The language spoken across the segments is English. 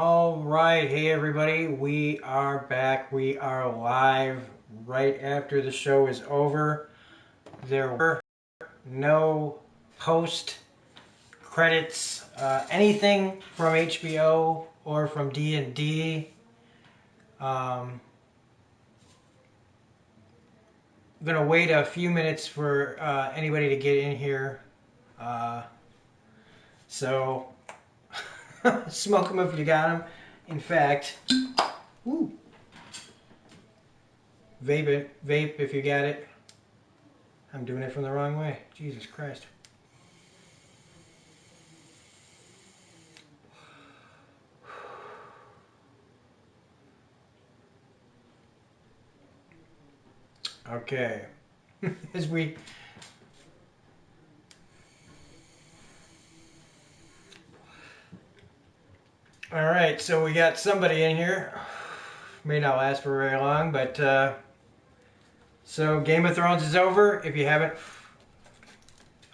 All right, hey everybody, we are back. We are live right after the show is over. There were no post credits, anything from HBO or from D&D. I'm gonna wait a few minutes for anybody to get in here. Uh, so smoke them if you got them. In fact, woo, vape if you got it. I'm doing it from the wrong way. Jesus Christ. Okay. As we. All right, so we got somebody in here. May not last for very long, but so Game of Thrones is over. If you haven't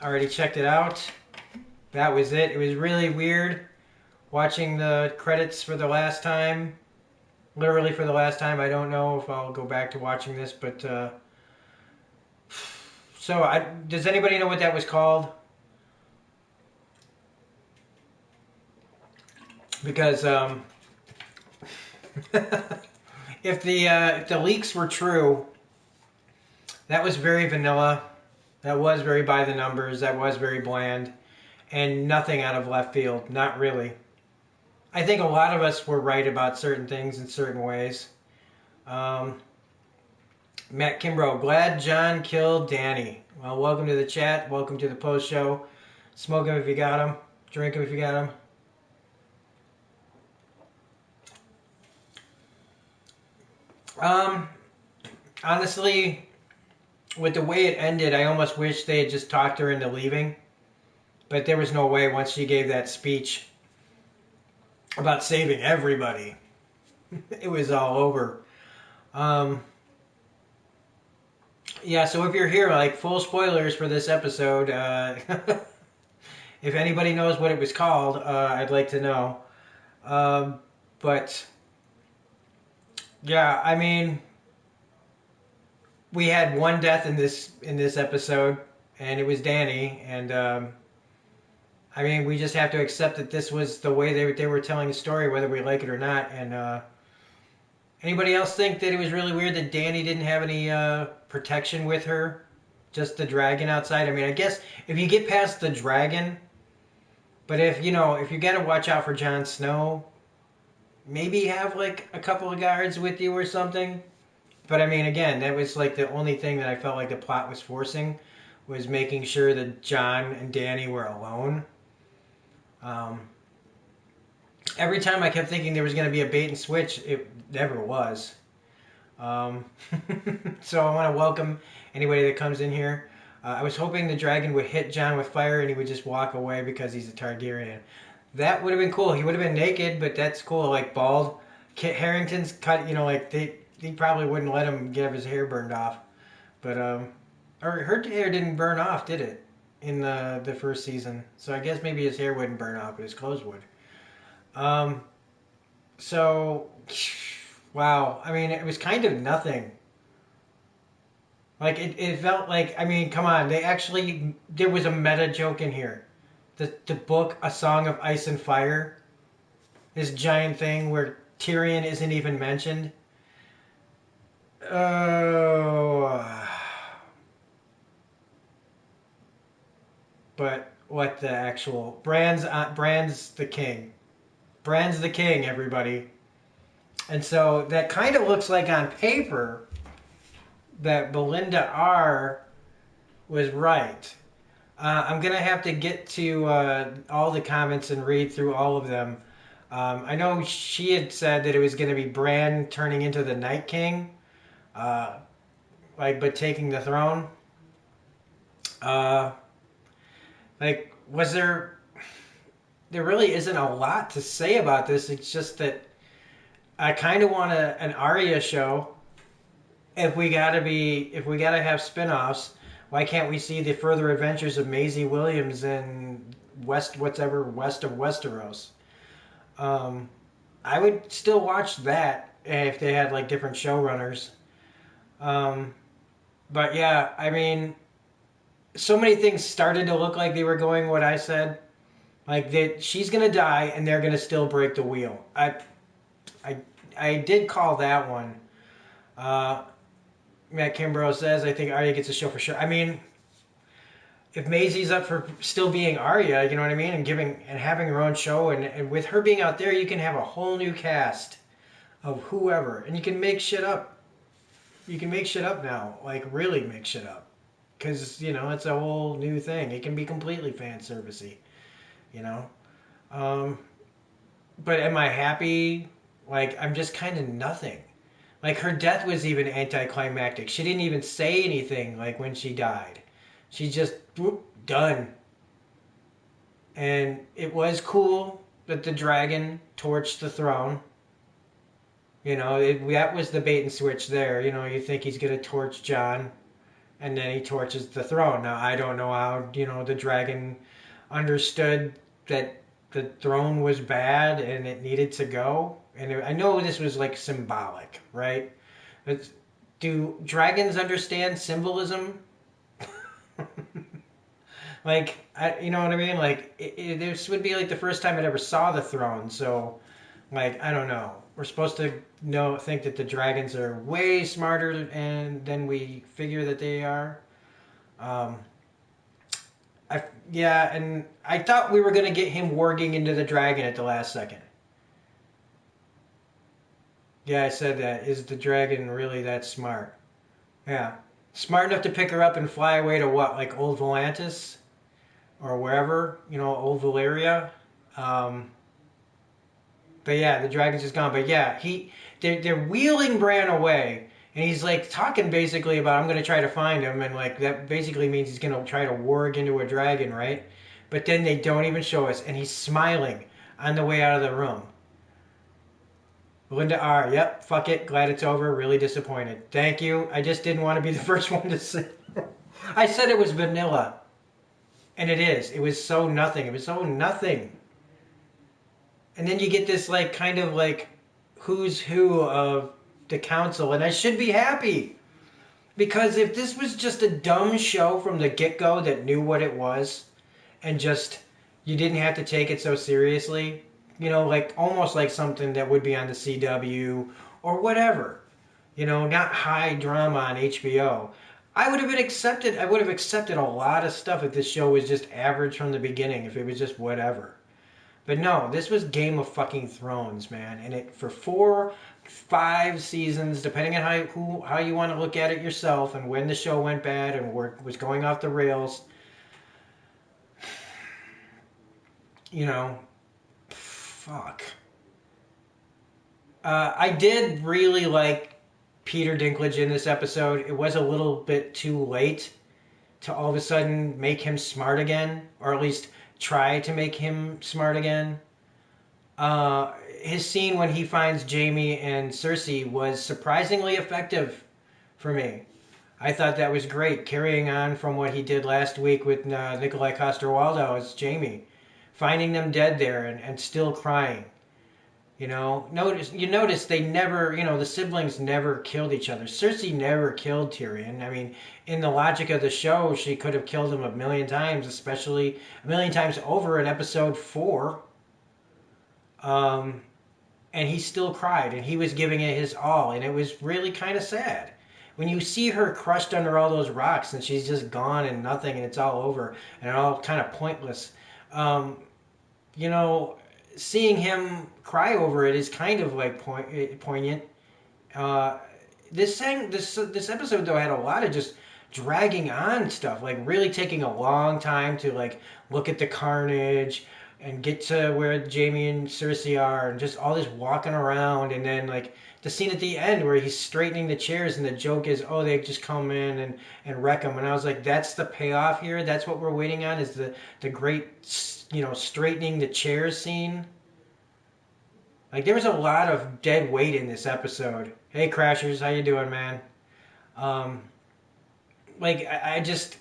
already checked it out, that was it. It was really weird watching the credits for the last time. Literally for the last time. I don't know if I'll go back to watching this, but does anybody know what that was called? Because if the leaks were true, that was very vanilla. That was very by the numbers. That was very bland, and nothing out of left field. Not really. I think a lot of us were right about certain things in certain ways. Um, Matt Kimbrough, glad John killed Danny. Well, welcome to the chat. Welcome to the post show. Smoke him if you got him. Drink him if you got him. Um, honestly, with the way it ended, I almost wish they had just talked her into leaving. But there was no way once she gave that speech about saving everybody. It was all over. Um, yeah, so if you're here, like, full spoilers for this episode. If anybody knows what it was called, I'd like to know. But yeah, I mean, we had one death in this episode, and it was Danny. And I mean, we just have to accept that this was the way they were telling the story, whether we like it or not. And anybody else think that it was really weird that Danny didn't have any protection with her? Just the dragon outside? I mean, I guess if you get past the dragon, but if you got to watch out for Jon Snow, maybe have like a couple of guards with you or something. But I mean, again, that was like the only thing that I felt like the plot was forcing, was making sure that Jon and Danny were alone. Um, every time I kept thinking there was going to be a bait and switch, it never was. Um, so I want to welcome anybody that comes in here. I was hoping the dragon would hit Jon with fire and he would just walk away because he's a Targaryen. That would have been cool. He would have been naked, but that's cool. Like bald. Kit Harington's cut. Like he probably wouldn't let him get his hair burned off. But or her hair didn't burn off, did it? In the first season. So I guess maybe his hair wouldn't burn off, but his clothes would. Um, so wow. I mean, it was kind of nothing. Like it felt like, I mean, come on, there was a meta joke in here. The book A Song of Ice and Fire, this giant thing where Tyrion isn't even mentioned. Oh, but what the actual Brand's the king. Brand's the king, everybody. And so that kind of looks like on paper that Belinda R was right. I'm going to have to get to all the comments and read through all of them. I know she had said that it was going to be Bran turning into the Night King, uh, but taking the throne. Uh, was there? There really isn't a lot to say about this. It's just that I kind of want an Arya show. If we gotta have spin-offs, why can't we see the further adventures of Maisie Williams in west of Westeros? Um, I would still watch that if they had like different showrunners. Um, but yeah, I mean, so many things started to look like they were going what I said. Like that, she's gonna die, and they're gonna still break the wheel. I, I did call that one. Uh, Matt Kimbrough says, I think Arya gets a show for sure. I mean, if Maisie's up for still being Arya, you know what I mean, and giving and having her own show, and with her being out there, you can have a whole new cast of whoever, and you can make shit up. You can make shit up now, like really make shit up, because it's a whole new thing. It can be completely fan servicey, you know. Um, but am I happy? Like I'm just kind of nothing. Like her death was even anticlimactic. She didn't even say anything like when she died. She just whoop, done. And it was cool that the dragon torched the throne. That was the bait and switch there. You think he's gonna torch John, and then he torches the throne. Now I don't know how the dragon understood that the throne was bad and it needed to go. And I know this was like symbolic, right? But do dragons understand symbolism? Like, you know what I mean? Like, this would be like the first time I'd ever saw the throne. So, like, I don't know. We're supposed to think that the dragons are way smarter than we figure that they are. Um, yeah, and I thought we were gonna get him warging into the dragon at the last second. Yeah, I said that. Is the dragon really that smart? Yeah, smart enough to pick her up and fly away to what, like Old Volantis or wherever, Old Valyria. Um, but yeah, the dragon's just gone. But yeah, they're wheeling Bran away, and he's like talking basically about I'm gonna try to find him, and like that basically means he's gonna try to warg into a dragon, right? But then they don't even show us, and he's smiling on the way out of the room. Linda R. Yep, fuck it. Glad it's over. Really disappointed. Thank you. I just didn't want to be the first one to say. I said it was vanilla. And it is. It was so nothing. It was so nothing. And then you get this like kind of like who's who of the council, and I should be happy. Because if this was just a dumb show from the get-go that knew what it was, and just you didn't have to take it so seriously, like almost like something that would be on the CW or whatever, not high drama on HBO. I would have accepted a lot of stuff if this show was just average from the beginning, if it was just whatever. But no, this was Game of fucking Thrones, man. And it for 4, 5 seasons, depending on how you want to look at it yourself, and when the show went bad and was going off the rails, fuck. I did really like Peter Dinklage in this episode. It was a little bit too late to all of a sudden make him smart again, or at least try to make him smart again. His scene when he finds Jaime and Cersei was surprisingly effective for me. I thought that was great, carrying on from what he did last week with Nikolai Coster-Waldau as Jaime, finding them dead there and still crying. Notice they never, the siblings never killed each other. Cersei never killed Tyrion. I mean, in the logic of the show, she could have killed him a million times, especially a million times over in episode 4. And he still cried, and he was giving it his all, and it was really kind of sad. When you see her crushed under all those rocks, and she's just gone and nothing, and it's all over, and all kind of pointless, you know, seeing him cry over it is kind of like poignant. This episode though had a lot of just dragging on stuff, like really taking a long time to like look at the carnage and get to where Jaime and Cersei are, and just all this walking around, and then like the scene at the end where he's straightening the chairs, and the joke is, oh, they just come in and wreck them. And I was like, that's the payoff here. That's what we're waiting on, is the great, straightening the chairs scene. Like there was a lot of dead weight in this episode. Hey, Crashers, how you doing, man? Um, like I just,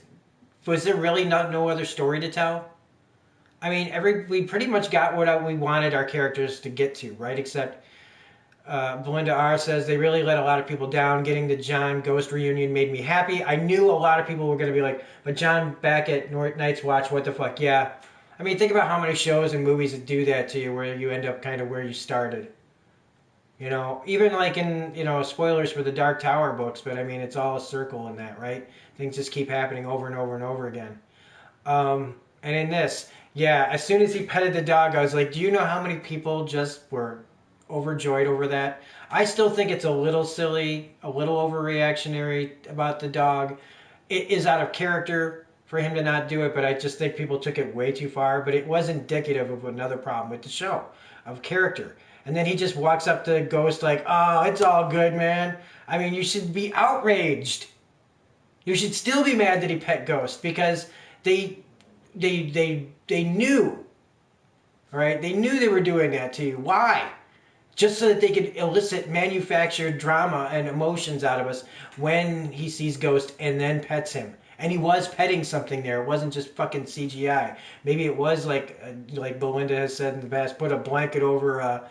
was there really no other story to tell? I mean, we pretty much got what we wanted our characters to get to, right? Except Belinda R says they really let a lot of people down. Getting the John Ghost reunion made me happy. I knew a lot of people were going to be like, but John back at Night's Watch, what the fuck? Yeah. I mean, think about how many shows and movies that do that to you where you end up kind of where you started. You know, even like in, spoilers for the Dark Tower books, but I mean, it's all a circle in that, right? Things just keep happening over and over and over again. And in this, yeah, as soon as he petted the dog, I was like, do you know how many people just were overjoyed over that? I still think it's a little silly, a little overreactionary about the dog. It is out of character for him to not do it, but I just think people took it way too far. But it was indicative of another problem with the show, of character. And then he just walks up to Ghost like, oh, it's all good, man. I mean, you should be outraged. You should still be mad that he pet Ghost because they they knew, right? They knew they were doing that to you. Why? Just so that they could elicit manufactured drama and emotions out of us when he sees Ghost and then pets him. And he was petting something there. It wasn't just fucking CGI. Maybe it was like Belinda has said in the past, put a blanket over a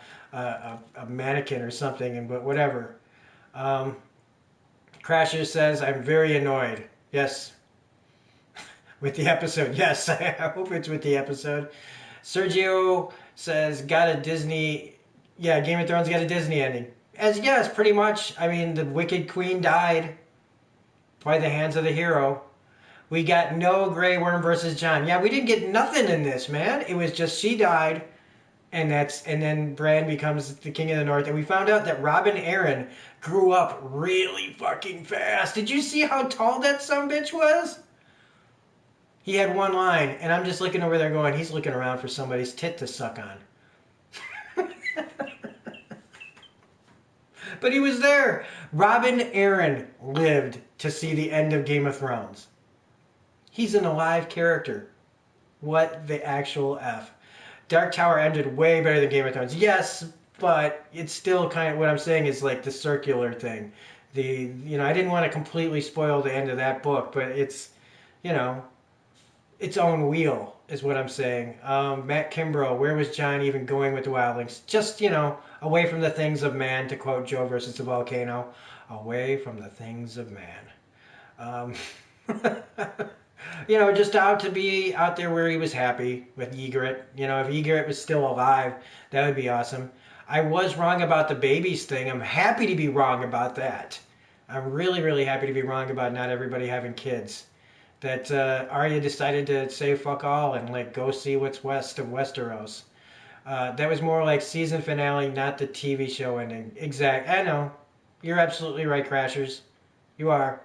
mannequin or something, and but whatever. Um, Crasher says, I'm very annoyed. Yes, with the episode. Yes, I hope it's with the episode. Sergio says, got a Disney. Yeah, Game of Thrones got a Disney ending. As yes, pretty much. I mean, the Wicked Queen died by the hands of the hero. We got no Grey Worm versus John. Yeah, we didn't get nothing in this, man. It was just she died, and then Bran becomes the King of the North, and we found out that Robin Arryn grew up really fucking fast. Did you see how tall that sumbitch was? He had one line, and I'm just looking over there going, he's looking around for somebody's tit to suck on. But he was there. Robin Arryn lived to see the end of Game of Thrones. He's an alive character. What the actual F? Dark Tower ended way better than Game of Thrones. Yes, but it's still kind of what I'm saying is like the circular thing. I didn't want to completely spoil the end of that book, but it's, you know, its own wheel is what I'm saying. Matt Kimbrough, where was John even going with the wildlings? Just, away from the things of man, to quote Joe versus the volcano. Away from the things of man. Um, just out to be out there where he was happy with Ygritte. If Ygritte was still alive, that would be awesome. I was wrong about the babies thing. I'm happy to be wrong about that. I'm really, really happy to be wrong about not everybody having kids. That Arya decided to say fuck all and go see what's west of Westeros. That was more like season finale, not the TV show ending. Exact. I know. You're absolutely right, Crashers. You are.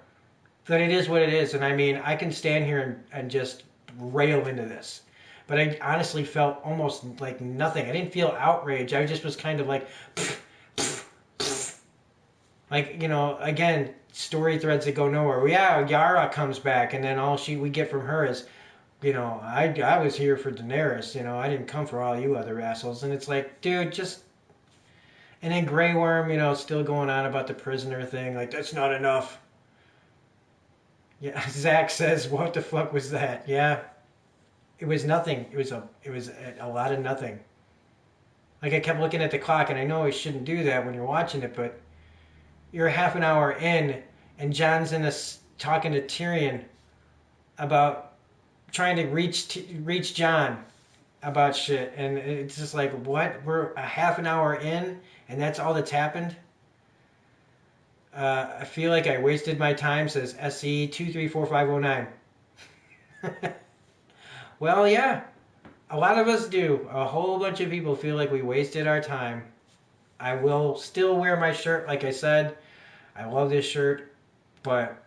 But it is what it is. And I mean, I can stand here and just rail into this. But I honestly felt almost like nothing. I didn't feel outrage. I just was kind of like, pfft, pfft, pfft. Again, story threads that go nowhere. Well, yeah, Yara comes back, and then all we get from her is, I was here for Daenerys. I didn't come for all you other assholes. And it's like, dude, just. And then Grey Worm, still going on about the prisoner thing. Like, that's not enough. Yeah, Zach says, what the fuck was that? Yeah, it was nothing. It was a lot of nothing. Like, I kept looking at the clock, and I know I shouldn't do that when you're watching it, but you're half an hour in, and Jon's talking to Tyrion about trying to reach Jon about shit, and it's just like, what? We're a half an hour in, and that's all that's happened? I feel like I wasted my time, says SE234509. Well, yeah, a lot of us do. A whole bunch of people feel like we wasted our time. I will still wear my shirt, like I said. I love this shirt, but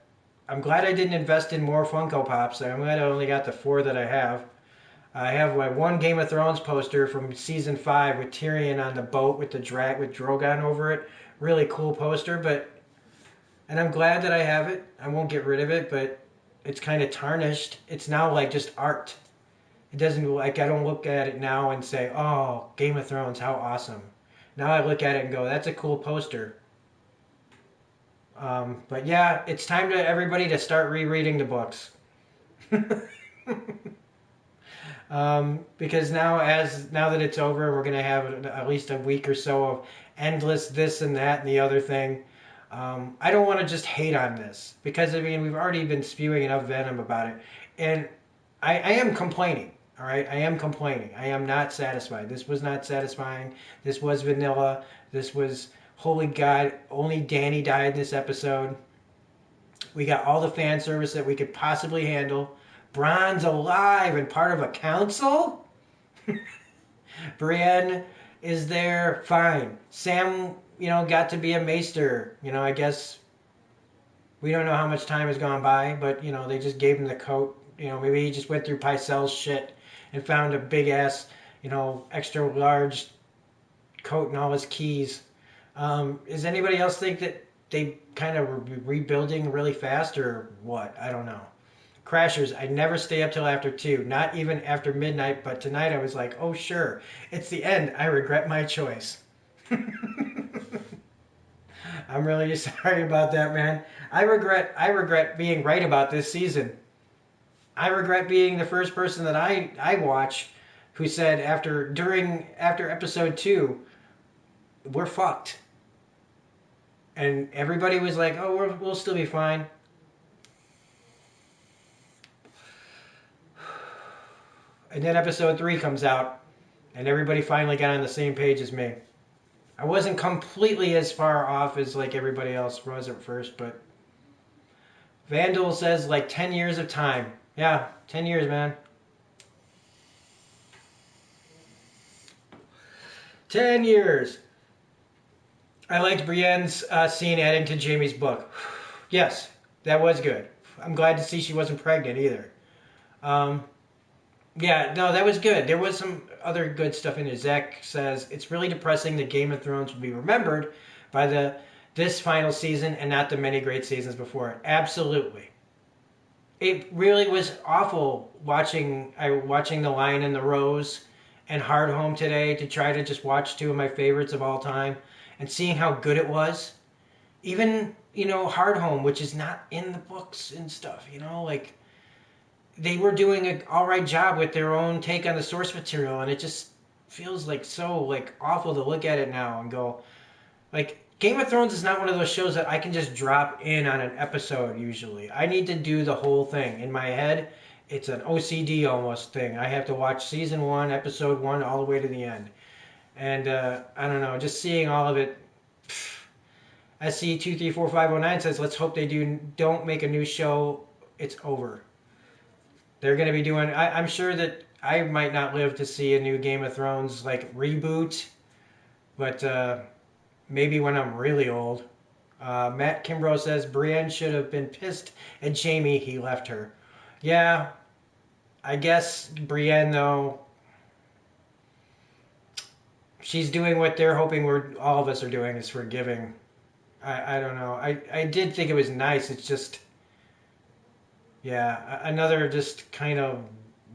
I'm glad I didn't invest in more Funko Pops. I'm glad I only got the 4 that I have. I have my one Game of Thrones poster from season 5 with Tyrion on the boat with with Drogon over it. Really cool poster, and I'm glad that I have it. I won't get rid of it, but it's kind of tarnished. It's now like just art. It doesn't I don't look at it now and say, "Oh, Game of Thrones, how awesome." Now I look at it and go, "That's a cool poster." But yeah, it's time to everybody to start rereading the books. Because now that it's over, we're gonna have at least a week or so of endless this and that and the other thing. I don't want to just hate on this because I mean we've already been spewing enough venom about it, and I am complaining. All right, I am complaining. I am not satisfied. This was not satisfying. This was vanilla. This was holy God. Only Danny died in this episode. We got all the fan service that we could possibly handle. Bron's alive and part of a council. Brienne is there. Fine. Sam, got to be a maester. I guess we don't know how much time has gone by, but they just gave him the coat. Maybe he just went through Pycelle's shit and found a big ass, extra large coat and all his keys. Does anybody else think that they kind of were rebuilding really fast or what? I don't know. Crashers, I never stay up till after 2, not even after midnight, but tonight I was like, oh sure, it's the end. I regret my choice. I'm really sorry about that, man. I regret being right about this season. I regret being the first person that I watch who said after episode 2, we're fucked. And everybody was like, oh, we'll still be fine. And then episode 3 comes out, and everybody finally got on the same page as me. I wasn't completely as far off as like everybody else was at first, but Vandal says like 10 years of time. Yeah, 10 years, man. 10 years. I liked Brienne's scene adding to Jaime's book. Yes, that was good. I'm glad to see she wasn't pregnant either. Yeah, no, that was good. There was some other good stuff in it. Zach says it's really depressing that Game of Thrones will be remembered by this final season and not the many great seasons before it. Absolutely. It really was awful watching The Lion and the Rose and Hard Home today to try to just watch 2 of my favorites of all time and seeing how good it was. Even, Hard Home, which is not in the books and stuff, like they were doing an all right job with their own take on the source material, and it just feels like so like awful to look at it now and go like Game of Thrones is not one of those shows that I can just drop in on an episode usually. I need to do the whole thing in my head. It's an OCD almost thing. I have to watch season 1, episode 1 all the way to the end. And I don't know, just seeing all of it. SC234509 says, let's hope they don't make a new show. It's over. They're going to be doing... I'm sure that I might not live to see a new Game of Thrones like reboot. But maybe when I'm really old. Matt Kimbrough says, Brienne should have been pissed at Jaime he left her. Yeah, I guess Brienne, though... She's doing what they're hoping all of us are doing, is forgiving. I don't know. I did think it was nice. It's just, yeah, another just kind of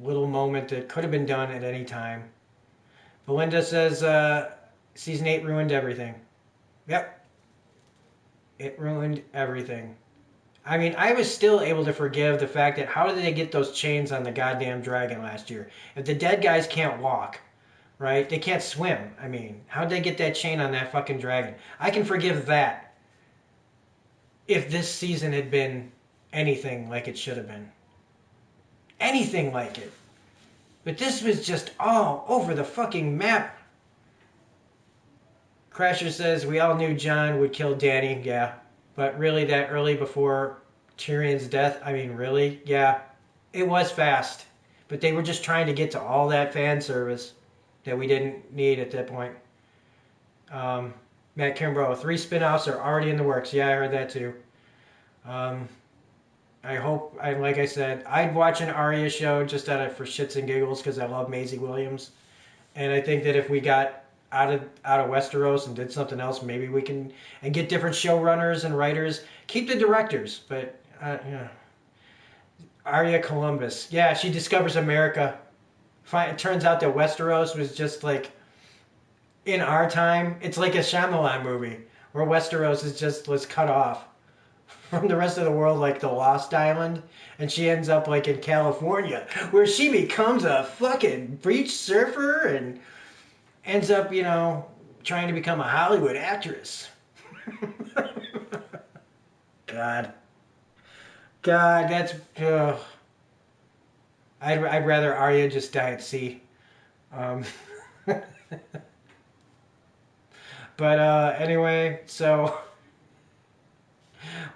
little moment that could have been done at any time. Belinda says, season 8 ruined everything. Yep. It ruined everything. I mean, I was still able to forgive the fact that how did they get those chains on the goddamn dragon last year? If the dead guys can't walk, right? They can't swim. I mean, how'd they get that chain on that fucking dragon? I can forgive that if this season had been anything like it should have been. Anything like it. But this was just all over the fucking map. Crasher says, we all knew Jon would kill Dany. Yeah. But really that early before Tyrion's death? I mean, really? Yeah. It was fast. But they were just trying to get to all that fan service that we didn't need at that point. Matt Kimbrough, 3 spin-offs are already in the works. Yeah, I heard that too. I hope, like I said, I'd watch an Arya show just for shits and giggles because I love Maisie Williams. And I think that if we got out of Westeros and did something else, maybe we can, and get different showrunners and writers. Keep the directors, but, yeah. Arya Columbus. Yeah, she discovers America. It turns out that Westeros was just like, in our time, it's like a Shyamalan movie where Westeros was cut off. from the rest of the world, like the Lost Island, and she ends up like in California, where she becomes a fucking beach surfer and ends up, trying to become a Hollywood actress. God, God, that's. I'd rather Arya just die at sea. Um, but anyway, so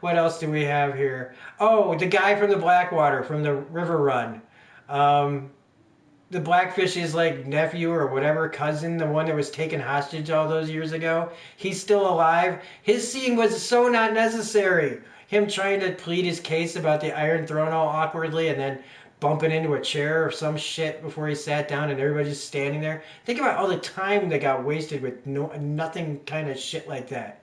what else do we have here? Oh, the guy from the Blackwater, from the River Run. Um, the Blackfish's like nephew or whatever, cousin, the one that was taken hostage all those years ago. He's still alive. His scene was so not necessary. Him trying to plead his case about the Iron Throne all awkwardly and then bumping into a chair or some shit before he sat down and everybody's just standing there. Think about all the time that got wasted with nothing kind of shit like that.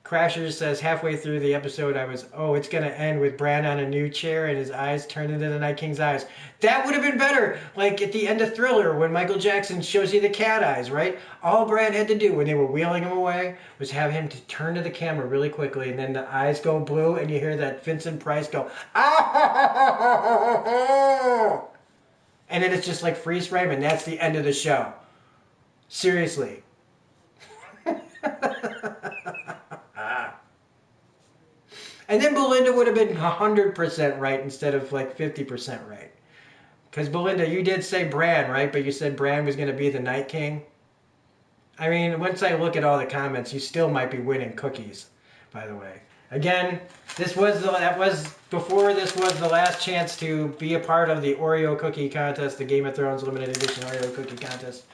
Crasher says halfway through the episode, it's going to end with Bran on a new chair and his eyes turned into the Night King's eyes. That would have been better. Like at the end of Thriller when Michael Jackson shows you the cat eyes, right? All Bran had to do when they were wheeling him away was have him to turn to the camera really quickly and then the eyes go blue and you hear that Vincent Price go, ah! And then it's just like freeze frame and that's the end of the show. Seriously. And then Belinda would have been 100% right instead of like 50% right. Because Belinda, you did say Bran, right? But you said Bran was going to be the Night King. I mean, once I look at all the comments, you still might be winning cookies, by the way. Again, before this was the last chance to be a part of the Oreo cookie contest, the Game of Thrones limited edition Oreo cookie contest.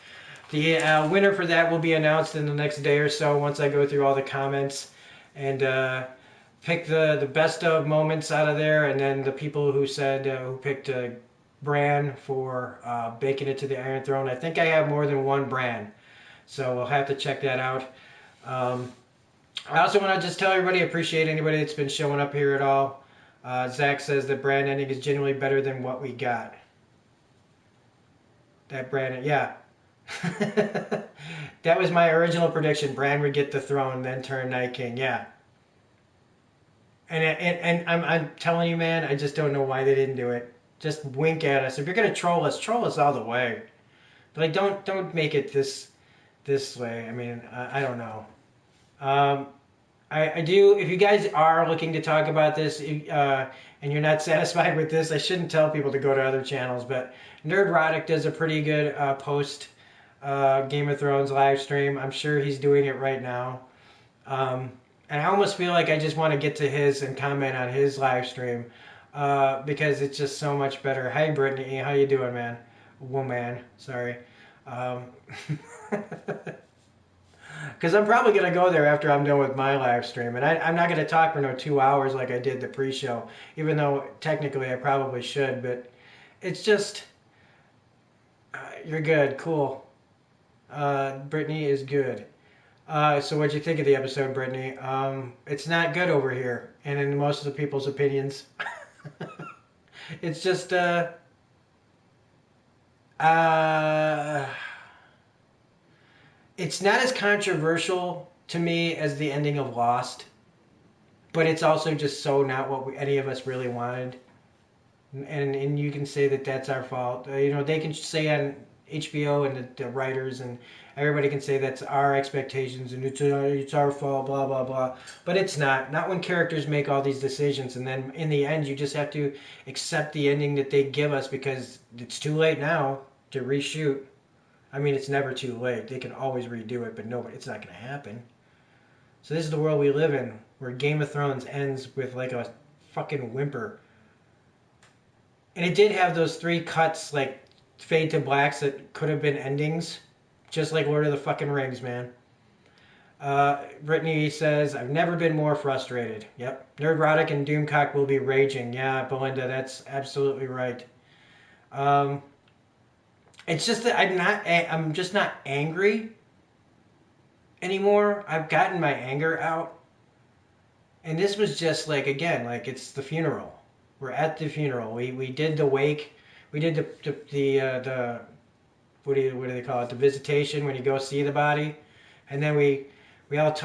The winner for that will be announced in the next day or so once I go through all the comments and pick the best of moments out of there, and then the people who said who picked Bran for baking it to the Iron Throne. I think I have more than one Bran, so we'll have to check that out. I also want to just tell everybody, appreciate anybody that's been showing up here at all. Zach says the Bran ending is genuinely better than what we got. That Bran, yeah. That was my original prediction. Bran would get the throne, then turn Night King. Yeah. And I'm telling you, man, I just don't know why they didn't do it. Just wink at us. If you're gonna troll us all the way. But like, don't make it this way. I mean, I don't know. I do. If you guys are looking to talk about this and you're not satisfied with this, I shouldn't tell people to go to other channels. But Nerdrotic does a pretty good post Game of Thrones live stream. I'm sure he's doing it right now. And I almost feel like I just want to get to his and comment on his live stream because it's just so much better. Hi, Brittany. How you doing, man? Woman. Sorry. Because I'm probably going to go there after I'm done with my live stream. And I'm not going to talk for no 2 hours like I did the pre-show, even though technically I probably should. But it's just, you're good. Cool. Brittany is good. So what'd you think of the episode, Brittany? It's not good over here, and in most of the people's opinions. It's just, it's not as controversial to me as the ending of Lost, but it's also just so not what any of us really wanted. And you can say that that's our fault. They can say on HBO and the writers and everybody can say that's our expectations and it's our fault, blah, blah, blah. But it's not. Not when characters make all these decisions and then in the end you just have to accept the ending that they give us because it's too late now to reshoot. I mean, it's never too late. They can always redo it, but it's not going to happen. So this is the world we live in where Game of Thrones ends with like a fucking whimper. And it did have those 3 cuts, like fade to blacks that could have been endings. Just like Lord of the fucking Rings, man. Brittany says, I've never been more frustrated. Yep. Nerdrotic and Doomcock will be raging. Yeah, Belinda, that's absolutely right. It's just that I'm just not angry anymore. I've gotten my anger out. And this was just like, again, like it's the funeral. We're at the funeral. We did the wake. We did the what do they call it? The visitation when you go see the body, and then we lived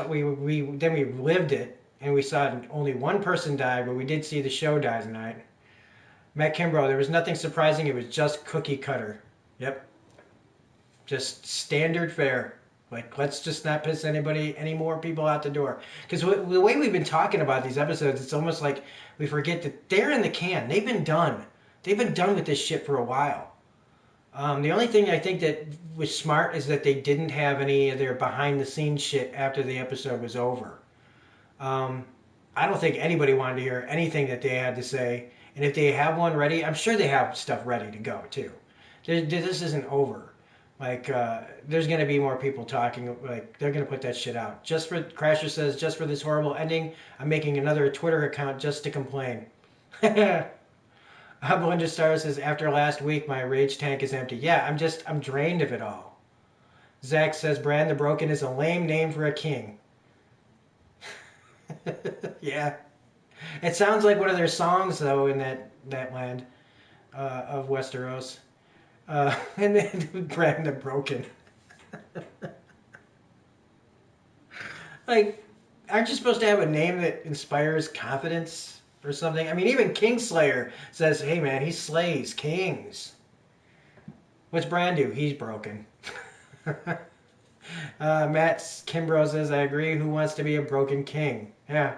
it, and we saw only one person die, but we did see the show die tonight. Matt Kimbrough, there was nothing surprising. It was just cookie cutter. Yep. Just standard fare. Like, let's just not piss any more people out the door. Because the way we've been talking about these episodes, it's almost like we forget that they're in the can. They've been done. They've been done with this shit for a while. The only thing I think that was smart is that they didn't have any of their behind-the-scenes shit after the episode was over. I don't think anybody wanted to hear anything that they had to say. And if they have one ready, I'm sure they have stuff ready to go, too. This isn't over. Like, there's going to be more people talking. Like, they're going to put that shit out. Crasher says, just for this horrible ending, I'm making another Twitter account just to complain. Belinda Star says, after last week, my rage tank is empty. Yeah, I'm drained of it all. Zach says, Bran the Broken is a lame name for a king. Yeah. It sounds like one of their songs, though, in that land of Westeros. And then Bran the Broken. Like, aren't you supposed to have a name that inspires confidence or something? I mean, even Kingslayer says, hey man, he slays kings. What's Bran do? He's broken. Matt Kimbrough says, I agree, who wants to be a broken king? Yeah.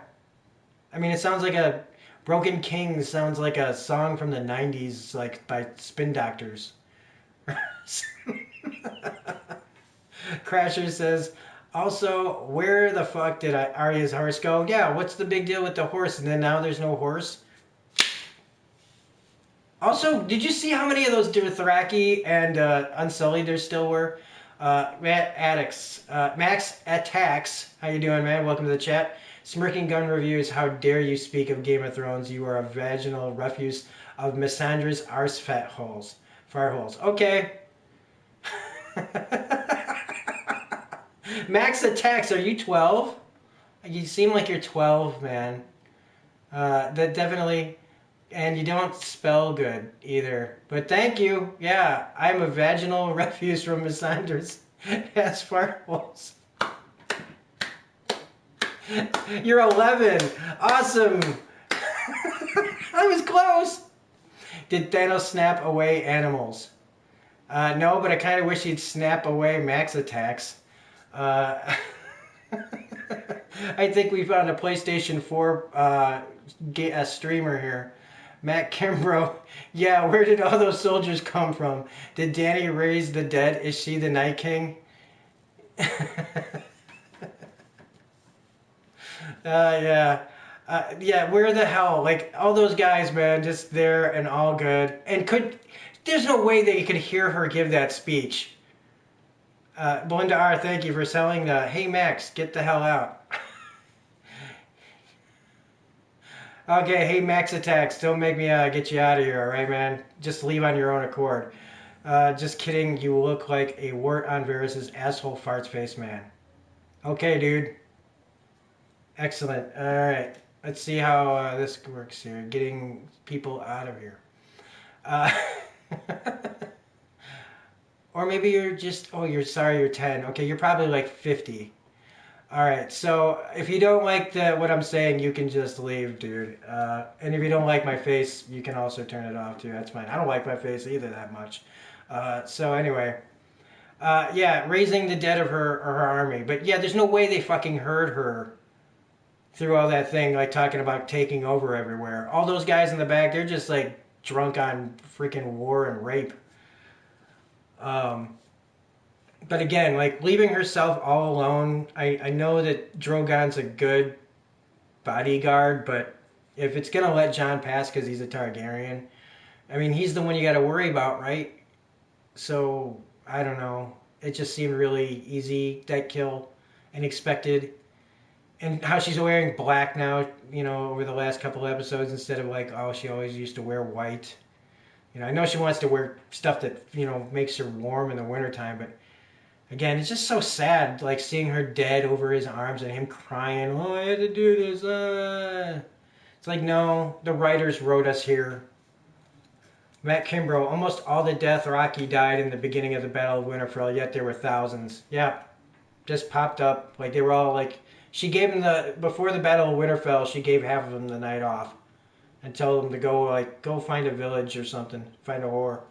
I mean, it sounds like a... Broken King sounds like a song from the 90s, like, by Spin Doctors. Crasher says, also, where the fuck did Arya's horse go? Yeah, what's the big deal with the horse? And then now there's no horse? Also, did you see how many of those Dothraki and Unsullied there still were? Max Attacks, how you doing, man? Welcome to the chat. Smirking Gun Reviews, how dare you speak of Game of Thrones? You are a vaginal refuse of Missandra's arse fat holes. Fire holes. Okay. Max Attacks, are you 12? You seem like you're 12, man. That definitely... And you don't spell good either. But thank you. Yeah, I'm a vaginal refuse from Missandra's ass fire holes. You're 11. Awesome. I was close. Did Thanos snap away animals? No, but I kind of wish he'd snap away Max Attacks. I think we found a PlayStation 4 streamer here. Matt Kimbrough. Yeah, where did all those soldiers come from? Did Dany raise the dead? Is she the Night King? Yeah. Yeah, where the hell? Like, all those guys, man, just there and all good. And there's no way they could hear her give that speech. Belinda R., thank you for selling the, hey, Max, get the hell out. Okay, hey, Max Attacks, don't make me get you out of here, alright, man? Just leave on your own accord. Just kidding, you look like a wart on Varys' asshole farts face, man. Okay, dude. Excellent. Alright, let's see how this works here. Getting people out of here. Or maybe you're just, oh, you're sorry you're 10. Okay, you're probably like 50. Alright, so if you don't like what I'm saying, you can just leave, dude. And if you don't like my face, you can also turn it off, too. That's fine. I don't like my face either that much. So anyway. Yeah, raising the dead of her army. But yeah, there's no way they fucking heard her through all that thing, like talking about taking over everywhere. All those guys in the back, they're just like drunk on freaking war and rape. But again, like leaving herself all alone, I know that Drogon's a good bodyguard, but if it's going to let Jon pass because he's a Targaryen, I mean, he's the one you got to worry about, right? So, I don't know. It just seemed really easy, that kill, and expected. And how she's wearing black now, you know, over the last couple episodes instead of like, oh, she always used to wear white. You know, I know she wants to wear stuff that, you know, makes her warm in the wintertime, but again, it's just so sad, like seeing her dead over his arms and him crying, oh, I had to do this. It's like, no, the writers wrote us here. Matt Kimbrough, almost all the Dothraki died in the beginning of the Battle of Winterfell, yet there were thousands. Yeah, just popped up. Like, they were all, like, She gave him before the Battle of Winterfell. She gave half of them the night off and told them to go find a village or something, find a whore.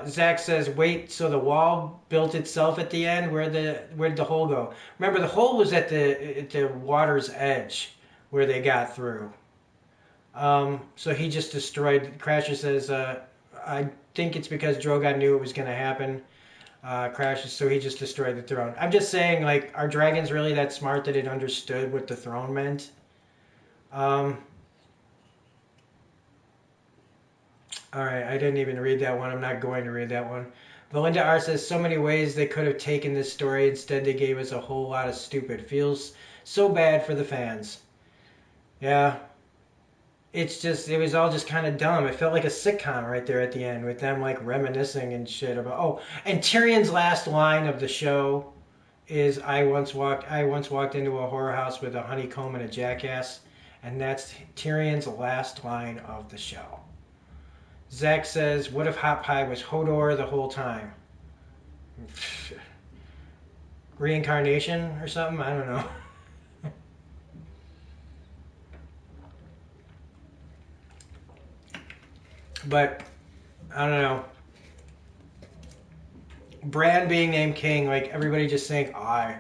Zach says, wait, so the wall built itself at the end? Where did the hole go? Remember, the hole was at the water's edge where they got through. So he just destroyed. Crasher says, I think it's because Drogon knew it was going to happen. Crashes, so he just destroyed the throne. I'm just saying, like, are dragons really that smart that it understood what the throne meant? All right, I didn't even read that one. I'm not going to read that one. Belinda R says, so many ways they could have taken this story. Instead, they gave us a whole lot of stupid. Feels so bad for the fans. Yeah. It was all just kind of dumb. It felt like a sitcom right there at the end with them like reminiscing and shit about, oh, and Tyrion's last line of the show is, I once walked into a horror house with a honeycomb and a jackass. And that's Tyrion's last line of the show. Zach says, what if Hot Pie was Hodor the whole time? Reincarnation or something? I don't know. But, I don't know. Bran being named king, like everybody just saying, I.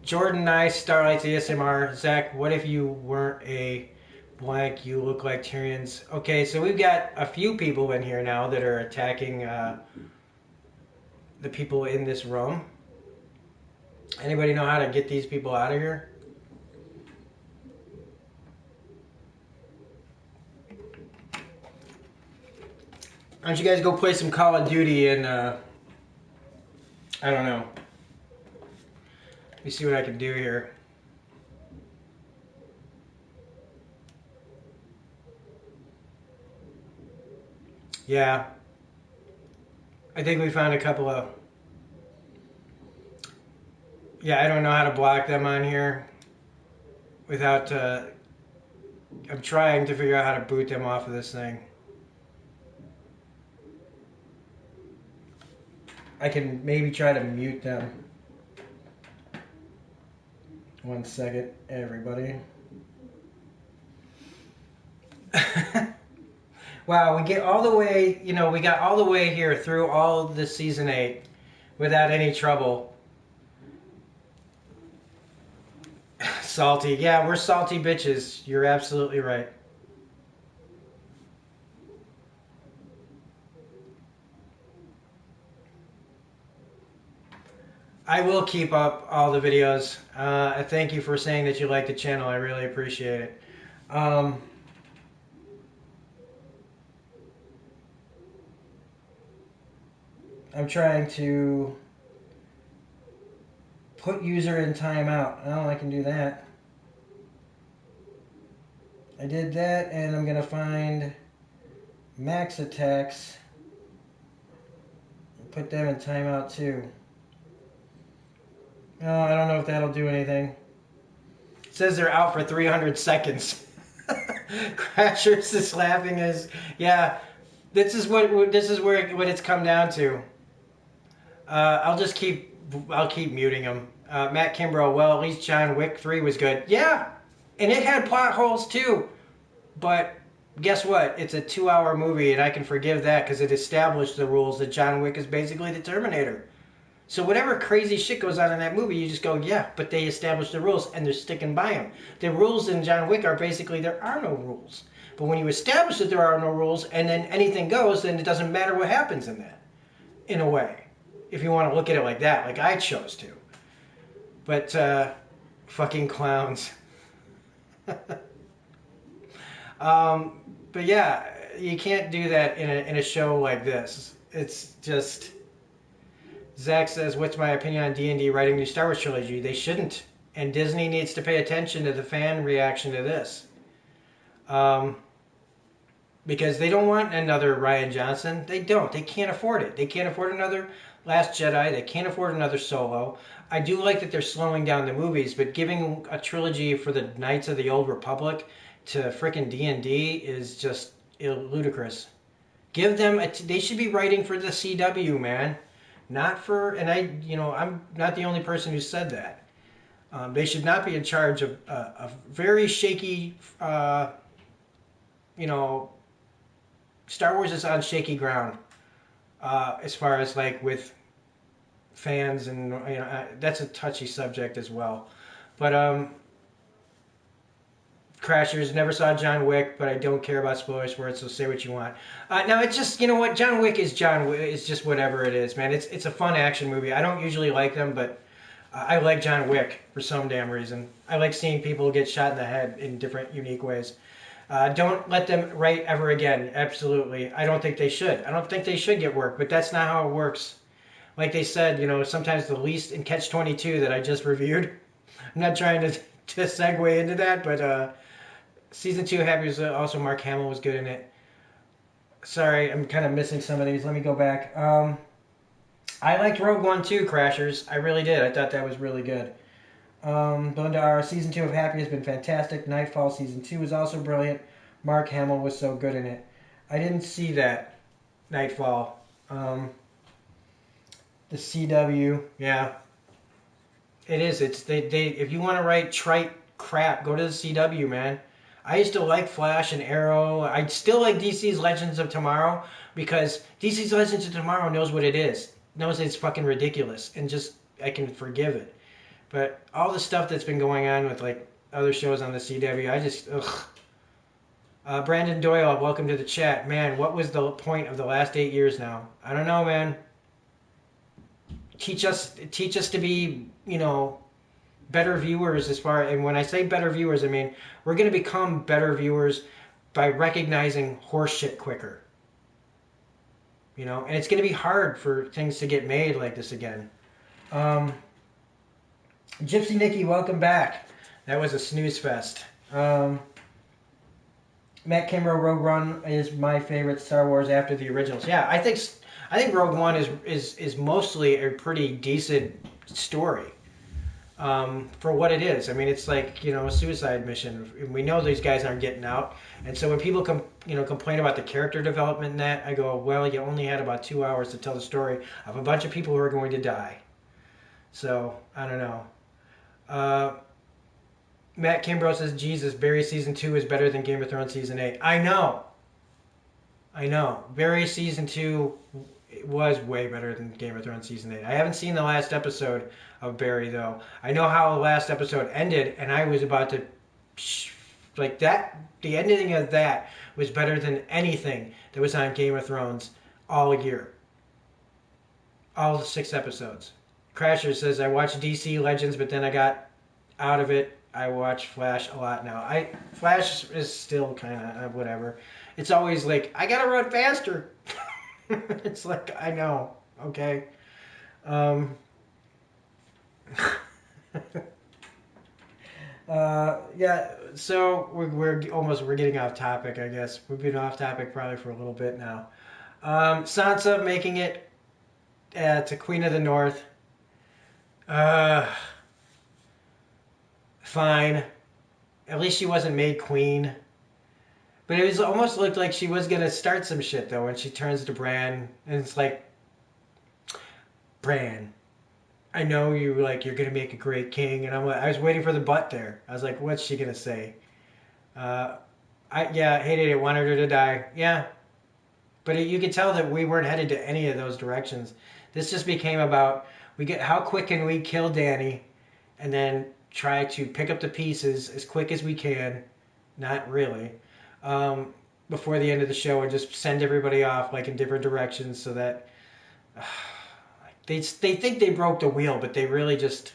Jordan Nice, Starlight's ASMR. Zach, what if you weren't a blank, you look like Tyrion's. Okay, so we've got a few people in here now that are attacking the people in this room. Anybody know how to get these people out of here? Why don't you guys go play some Call of Duty and I don't know. Let me see what I can do here. Yeah. I think we found a couple of... Yeah, I don't know how to block them on here without... I'm trying to figure out how to boot them off of this thing. I can maybe try to mute them. 1 second, everybody. Wow, we get all the way, we got all the way here through all of the season 8 without any trouble. Salty. Yeah, we're salty bitches. You're absolutely right. I will keep up all the videos. I thank you for saying that you like the channel. I really appreciate it. I'm trying to put user in timeout. Oh, I can do that. I did that, and I'm going to find max attacks and put them in timeout too. Oh, I don't know if that'll do anything. It says they're out for 300 seconds. Crashers is laughing as, yeah, this is what it's come down to. I'll keep muting them. Matt Kimbrough, well, at least John Wick 3 was good. Yeah, and it had plot holes too. But guess what? It's a 2-hour movie, and I can forgive that because it established the rules that John Wick is basically the Terminator. So whatever crazy shit goes on in that movie, you just go, yeah, but they established the rules, and they're sticking by them. The rules in John Wick are basically there are no rules. But when you establish that there are no rules, and then anything goes, then it doesn't matter what happens in that, in a way. If you want to look at it like that, like I chose to. But, fucking clowns. But yeah, you can't do that in a show like this. It's just... Zach says, what's my opinion on D&D writing new Star Wars trilogy? They shouldn't. And Disney needs to pay attention to the fan reaction to this. Because they don't want another Rian Johnson. They don't. They can't afford it. They can't afford another Last Jedi. They can't afford another Solo. I do like that they're slowing down the movies, but giving a trilogy for the Knights of the Old Republic to frickin' D&D is just ludicrous. Give them they should be writing for the CW, man. Not for, and I'm not the only person who said that. They should not be in charge of a very shaky, you know, Star Wars is on shaky ground as far as like with fans, and that's a touchy subject as well. But Crashers never saw John Wick, but I don't care about spoilers for it, so say what you want. Now it's just, you know what, John Wick is John Wick. It's just whatever it is, man. It's a fun action movie. I don't usually like them, but I like John Wick for some damn reason. I like seeing people get shot in the head in different, unique ways. Don't let them write ever again. Absolutely. I don't think they should. I don't think they should get work, but that's not how it works. Like they said, sometimes the least in Catch 22 that I just reviewed. I'm not trying to segue into that, but season 2 Happy was also Mark Hamill was good in it. Sorry, I'm kind of missing some of these. Let me go back. I liked Rogue One too, Crashers. I really did. I thought that was really good. Belinda R. Season 2 of Happy has been fantastic. Nightfall Season 2 was also brilliant. Mark Hamill was so good in it. I didn't see that. Nightfall. The CW. Yeah. It is. It's they if you want to write trite crap, go to the CW, man. I used to like Flash and Arrow. I still like DC's Legends of Tomorrow because DC's Legends of Tomorrow knows what it is. Knows it's fucking ridiculous and just I can forgive it. But all the stuff that's been going on with like other shows on the CW, I just ugh. Brandon Doyle, welcome to the chat. Man, what was the point of the last 8 years now? I don't know, man. Teach us to be, better viewers and when I say better viewers, I mean we're going to become better viewers by recognizing horse shit quicker. And it's going to be hard for things to get made like this again. Gypsy Nikki, welcome back. That was a snooze fest. Matt Kimbrough, Rogue One is my favorite Star Wars after the originals. Yeah, I think Rogue One is mostly a pretty decent story for what it is. I mean, it's like a suicide mission. We know these guys aren't getting out, and so when people complain about the character development in that, I go, well, you only had about 2 hours to tell the story of a bunch of people who are going to die. So I don't know. Matt Kimbrough says, Jesus, Barry Season 2 is better than Game of Thrones Season 8. I know. Barry Season 2 was way better than Game of Thrones Season 8. I haven't seen the last episode of Barry, though. I know how the last episode ended, and I was about to... Like, that... The ending of that was better than anything that was on Game of Thrones all year. All the 6 episodes. Crasher says, I watched DC Legends, but then I got out of it. I watch Flash a lot now. Flash is still kind of whatever. It's always like, I gotta run faster. It's like, I know. Okay. Yeah, so we're getting off topic, I guess. We've been off topic probably for a little bit now. Sansa making it to Queen of the North. Fine. At least she wasn't made queen. But it was almost looked like she was gonna start some shit though when she turns to Bran, and it's like, Bran, I know you're gonna make a great king, and I was waiting for the butt there. I was like, what's she gonna say? I hated it, wanted her to die. Yeah, but you could tell that we weren't headed to any of those directions. This just became about how quick can we kill Dany, and then try to pick up the pieces as quick as we can. Not really. Before the end of the show, and just send everybody off in different directions so that they think they broke the wheel, but they really didn't.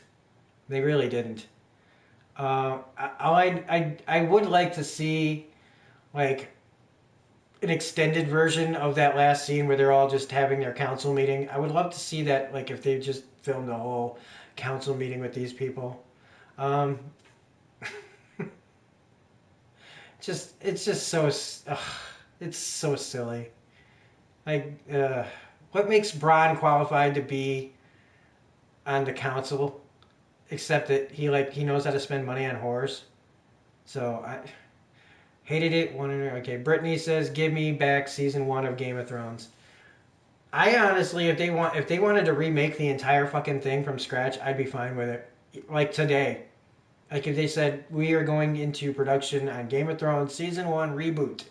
I would like to see an extended version of that last scene where they're all just having their council meeting. I would love to see that, if they just filmed a whole council meeting with these people. It's just so it's so silly. What makes Bronn qualified to be on the council, except that he knows how to spend money on whores. So I hated it. Okay, Brittany says, give me back season 1 of Game of Thrones. I honestly, if they wanted to remake the entire fucking thing from scratch, I'd be fine with it. like today. Like if they said, we are going into production on Game of Thrones Season 1 reboot.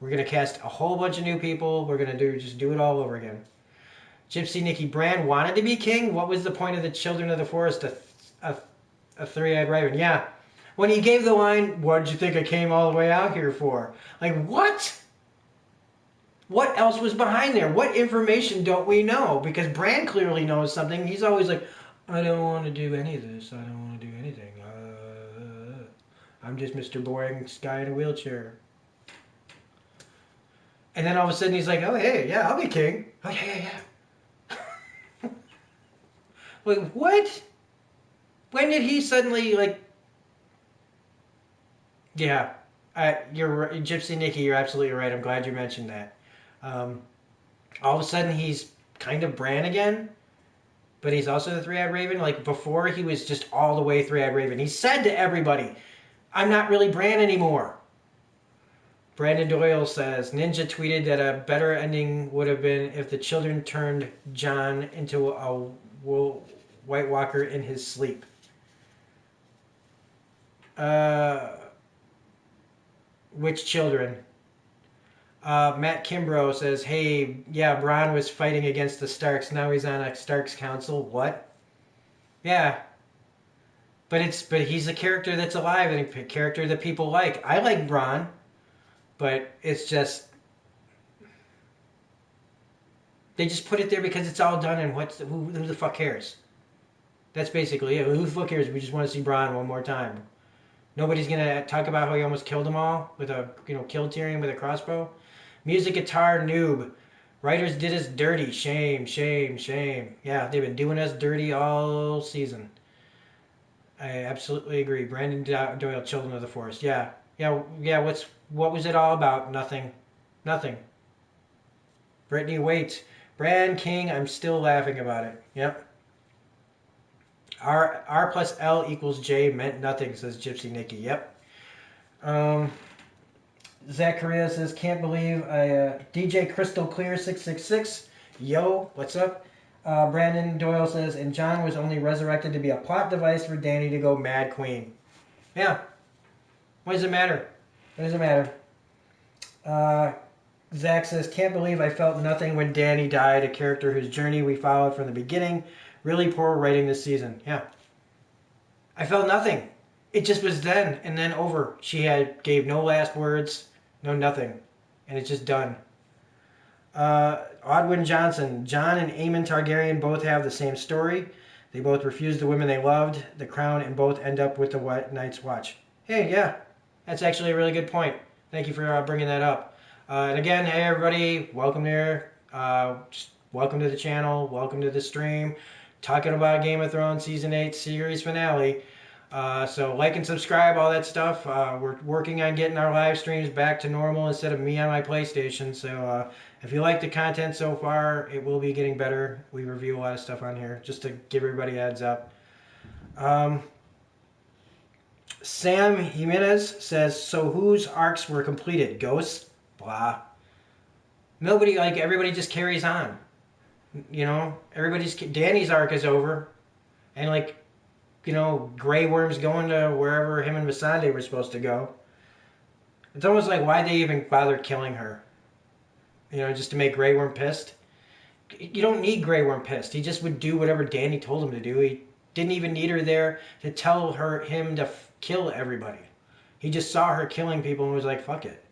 We're going to cast a whole bunch of new people. We're going to just do it all over again. Gypsy Nikki Brand wanted to be king. What was the point of the Children of the Forest? A three-eyed raven. Yeah. When he gave the line, what did you think I came all the way out here for? Like, what? What else was behind there? What information don't we know? Because Bran clearly knows something. He's always like, I don't want to do any of this. I don't want to do anything. I'm just Mr. Boring guy in a wheelchair. And then all of a sudden he's like, oh, hey, yeah, I'll be king. Oh, yeah. Like, what? When did he suddenly, like... Yeah, you're right. Gypsy Nikki, you're absolutely right. I'm glad you mentioned that. All of a sudden he's kind of Bran again, but he's also the Three-Eyed Raven. Like, before he was just all the way Three-Eyed Raven. He said to everybody, I'm not really Bran anymore. Brandon Doyle says, Ninja tweeted that a better ending would have been if the children turned Jon into a White Walker in his sleep. Which children? Matt Kimbrough says, hey, yeah, Bronn was fighting against the Starks. Now he's on a Starks council. What? Yeah. But he's a character that's alive and a character that people like. I like Bronn, but it's just... They just put it there because it's all done, and who the fuck cares? That's basically it. Who the fuck cares? We just want to see Bronn one more time. Nobody's gonna talk about how he almost killed them all with killed Tyrion with a crossbow. Music guitar noob. Writers did us dirty. Shame, shame, shame. Yeah, they've been doing us dirty all season. I absolutely agree. Brandon Doyle, Children of the Forest. Yeah. What was it all about? Nothing. Brittany, wait. Bran King, I'm still laughing about it. Yep. R plus L equals J meant nothing, says Gypsy Nikki. Yep. Zachariah says, can't believe DJ Crystal Clear 666. Yo, what's up? Brandon Doyle says, and Jon was only resurrected to be a plot device for Dany to go Mad Queen. Yeah. What does it matter? Zach says, can't believe I felt nothing when Dany died, a character whose journey we followed from the beginning. Really poor writing this season. Yeah. I felt nothing. It just was then and then over. She gave no last words, no nothing. And it's just done. Odwin Johnson. Jon and Aemon Targaryen both have the same story. They both refused the women they loved, the crown, and both end up with the White Night's Watch. Hey, yeah. That's actually a really good point. Thank you for bringing that up. And again, hey everybody, welcome here. Welcome to the channel. Welcome to the stream. Talking about Game of Thrones Season 8 series finale. So like and subscribe, all that stuff. We're working on getting our live streams back to normal instead of me on my PlayStation. So if you like the content so far, it will be getting better. We review a lot of stuff on here, just to give everybody a heads up. Sam Jimenez says, so whose arcs were completed? Ghosts? Blah. Nobody, everybody just carries on. Dany's arc is over. And Grey Worm's going to wherever him and Missandei were supposed to go. It's almost like, why'd they even bother killing her? Just to make Grey Worm pissed? You don't need Grey Worm pissed. He just would do whatever Dany told him to do. He didn't even need her there to tell him to kill everybody. He just saw her killing people and was like, fuck it.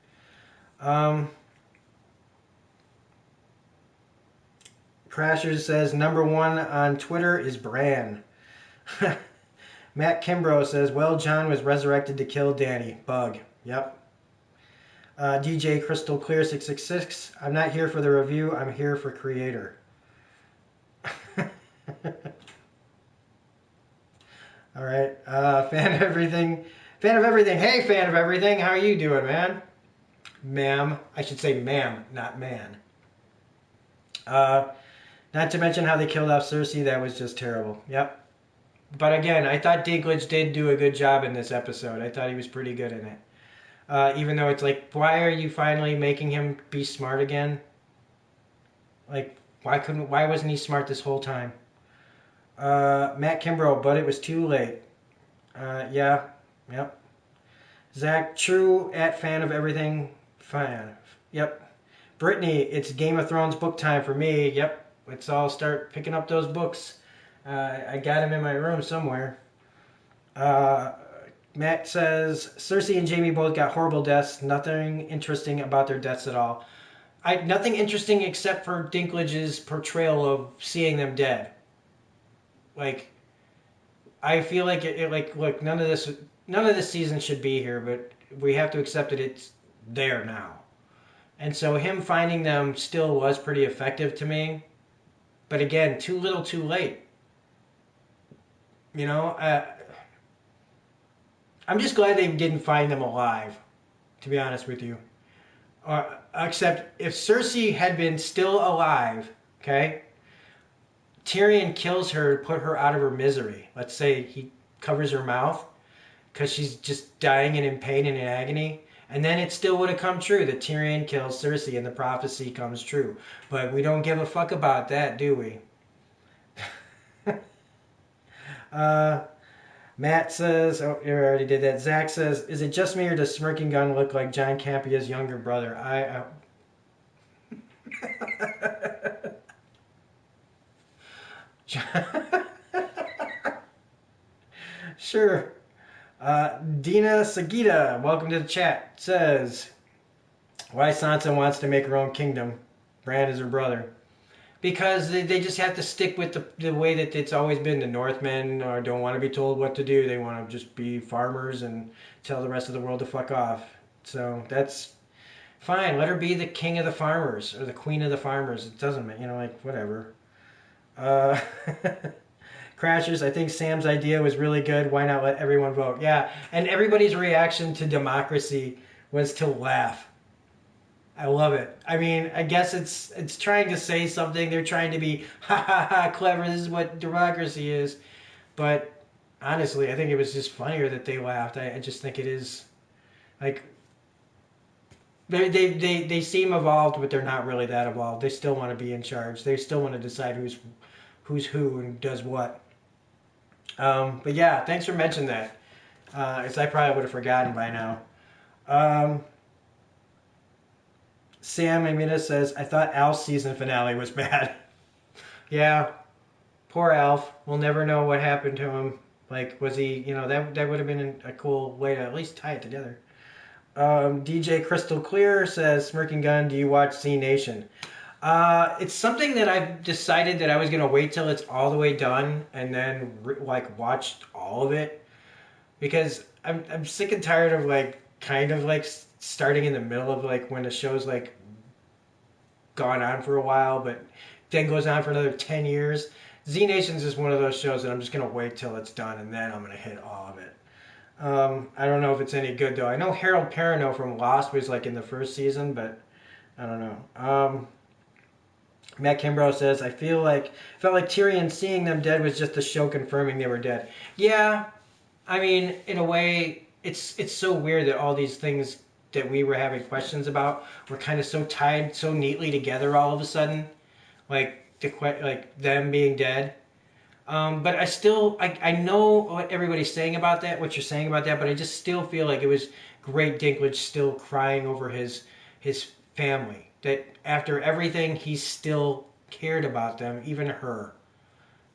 Crashers says, number one on Twitter is Bran. Matt Kimbrough says, well, Jon was resurrected to kill Dany. Bug. Yep. DJ Crystal Clear 666. I'm not here for the review. I'm here for creator. All right. Fan of everything. Hey, fan of everything. How are you doing, man? Ma'am. I should say ma'am, not man. Not to mention how they killed off Cersei. That was just terrible. Yep. But again, I thought Dinklage did do a good job in this episode. I thought he was pretty good in it. Even though it's like, why are you finally making him be smart again? Like, why wasn't he smart this whole time? Matt Kimbrough, but it was too late. Yeah, yep. Zach, true at fan of everything. Fan. Yep. Brittany, it's Game of Thrones book time for me. Yep. Let's all start picking up those books. I got them in my room somewhere. Uh, Matt says Cersei and Jaime both got horrible deaths. Nothing interesting about their deaths at all. Nothing interesting except for Dinklage's portrayal of seeing them dead. Like, I feel like like, look, none of this season should be here, but we have to accept that it's there now. And so him finding them still was pretty effective to me. But again, too little, too late. You know, I'm just glad they didn't find them alive, to be honest with you. Except if Cersei had been still alive, okay, Tyrion kills her to put her out of her misery. Let's say he covers her mouth because she's just dying and in pain and in agony. And then it still would have come true that Tyrion kills Cersei and the prophecy comes true. But we don't give a fuck about that, do we? Matt says, oh, you already did that. Zach says, is it just me or does Smirking Gun look like John Campia's younger brother? Sure. Dina Sagita, welcome to the chat, says, why Sansa wants to make her own kingdom. Bran is her brother. Because they just have to stick with the way that it's always been. The Northmen don't want to be told what to do. They want to just be farmers and tell the rest of the world to fuck off. So that's fine. Let her be the king of the farmers or the queen of the farmers. It doesn't, like, whatever. Uh, Crashers, I think Sam's idea was really good. Why not let everyone vote? Yeah, and everybody's reaction to democracy was to laugh. I love it. I mean, I guess it's trying to say something. They're trying to be ha ha ha clever. This is what democracy is. But honestly, I think it was just funnier that they laughed. I just think it is like they seem evolved, but they're not really that evolved. They still want to be in charge. They still want to decide who's who and does what. But yeah, thanks for mentioning that. As I probably would have forgotten by now. Sam Amina says, I thought Alf's season finale was bad. Yeah, poor Alf. We'll never know what happened to him. Like, was he, that would have been a cool way to at least tie it together. DJ Crystal Clear says, Smirking Gun, do you watch Z Nation? It's something that I've decided that I was going to wait till it's all the way done and then, watch all of it. Because I'm sick and tired of, kind of, starting in the middle of, when the show's, gone on for a while, but then goes on for another 10 years. Z Nation's is one of those shows that I'm just going to wait till it's done, and then I'm going to hit all of it. I don't know if it's any good, though. I know Harold Perrineau from Lost was, in the first season, but I don't know. Matt Kimbrough says, I felt like Tyrion seeing them dead was just the show confirming they were dead. Yeah, I mean, in a way, it's so weird that all these things that we were having questions about were kind of so tied so neatly together all of a sudden, like them being dead. But I know what everybody's saying about that, what you're saying about that, but I just still feel like it was great Dinklage still crying over his family. That after everything, he still cared about them, even her.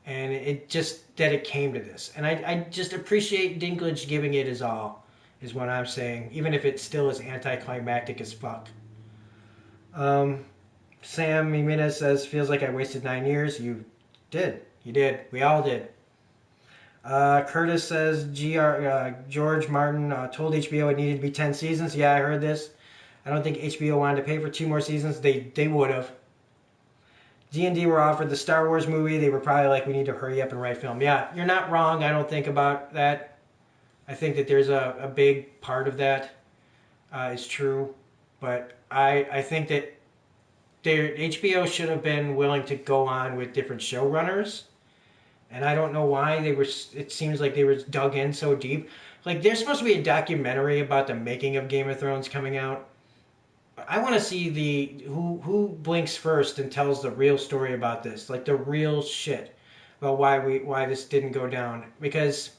And it just that it came to this. And I just appreciate Dinklage giving it his all, is what I'm saying, even if it still is anticlimactic as fuck. Sam Jimenez says, feels like I wasted 9 years. You did. You did. We all did. Curtis says, George Martin told HBO it needed to be 10 seasons. Yeah, I heard this. I don't think HBO wanted to pay for 2 more seasons. They would have. D&D were offered the Star Wars movie. They were probably like, we need to hurry up and write film. Yeah, you're not wrong. I don't think about that. I think that there's a big part of that is true. But I think that HBO should have been willing to go on with different showrunners. And I don't know why it seems like they were dug in so deep. There's supposed to be a documentary about the making of Game of Thrones coming out. I want to see who blinks first and tells the real story about this, the real shit. about why this didn't go down, because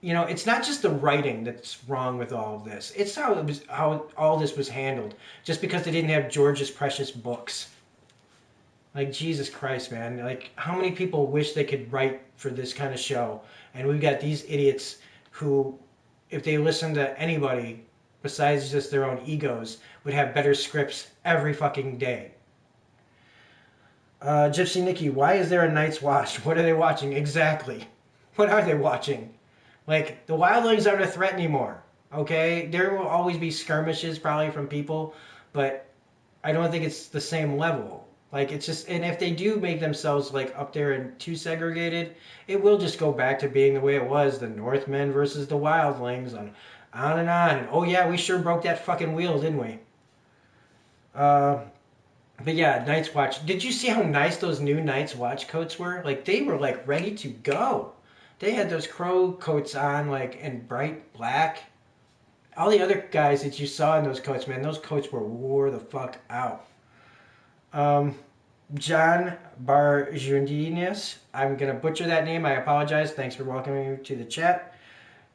it's not just the writing that's wrong with all of this. It's how all this was handled. Just because they didn't have George's precious books. Like, Jesus Christ, man. Like, how many people wish they could write for this kind of show? And we've got these idiots who, if they listen to anybody besides just their own egos, would have better scripts every fucking day. Gypsy Nikki, why is there a Night's Watch? What are they watching? Exactly. What are they watching? Like, the wildlings aren't a threat anymore. Okay? There will always be skirmishes probably from people, but I don't think it's the same level. Like, it's just, and if they do make themselves like up there and too segregated, it will just go back to being the way it was, the Northmen versus the wildlings, and on and on. And oh yeah, we sure broke that fucking wheel, didn't we? But yeah, Night's Watch. Did you see how nice those new Night's Watch coats were? Like, they were like ready to go. They had those crow coats on, like, in bright black. All the other guys that you saw in those coats, man, those coats wore the fuck out. John Barjundinas, I'm going to butcher that name. I apologize. Thanks for welcoming me to the chat.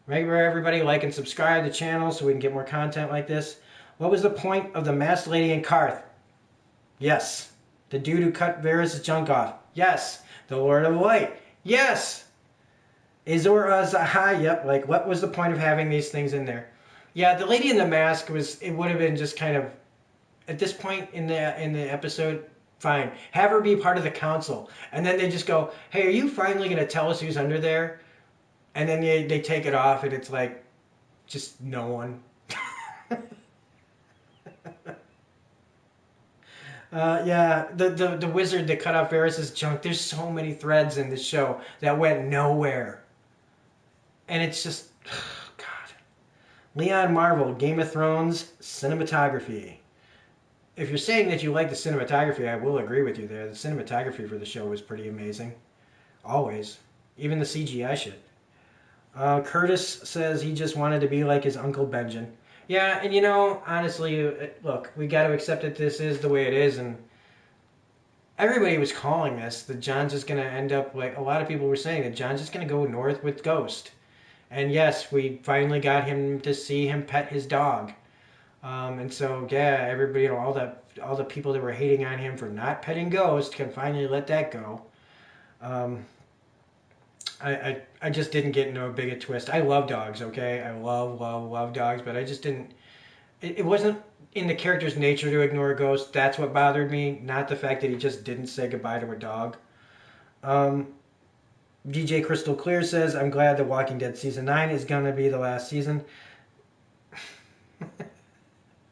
Remember, everybody, like and subscribe to the channel so we can get more content like this. What was the point of the masked lady in Karth? Yes. The dude who cut Varys' junk off? Yes. The Lord of Light? Yes. Azor Ahai? Yep. Like, what was the point of having these things in there? Yeah, the lady in the mask it would have been just kind of, at this point in the episode, fine. Have her be part of the council. And then they just go, hey, are you finally going to tell us who's under there? And then they take it off, and it's like, just no one. Yeah, the wizard that cut off Varys' junk, there's so many threads in this show that went nowhere. And it's just, God. Leon Marvel, Game of Thrones, cinematography. If you're saying that you like the cinematography, I will agree with you there. The cinematography for the show was pretty amazing. Always. Even the CGI shit. Curtis says he just wanted to be like his Uncle Benjen. Yeah, and honestly, look, we got to accept that this is the way it is, and everybody was calling this, that John's just going to end up, like, a lot of people were saying that John's just going to go north with Ghost. And yes, we finally got him to see him pet his dog. And so, yeah, everybody, all the people that were hating on him for not petting Ghost can finally let that go. I just didn't get into a big twist. I love dogs, okay? I love dogs, but I just didn't... It wasn't in the character's nature to ignore a Ghost. That's what bothered me, not the fact that he just didn't say goodbye to a dog. DJ Crystal Clear says, I'm glad The Walking Dead Season 9 is going to be the last season.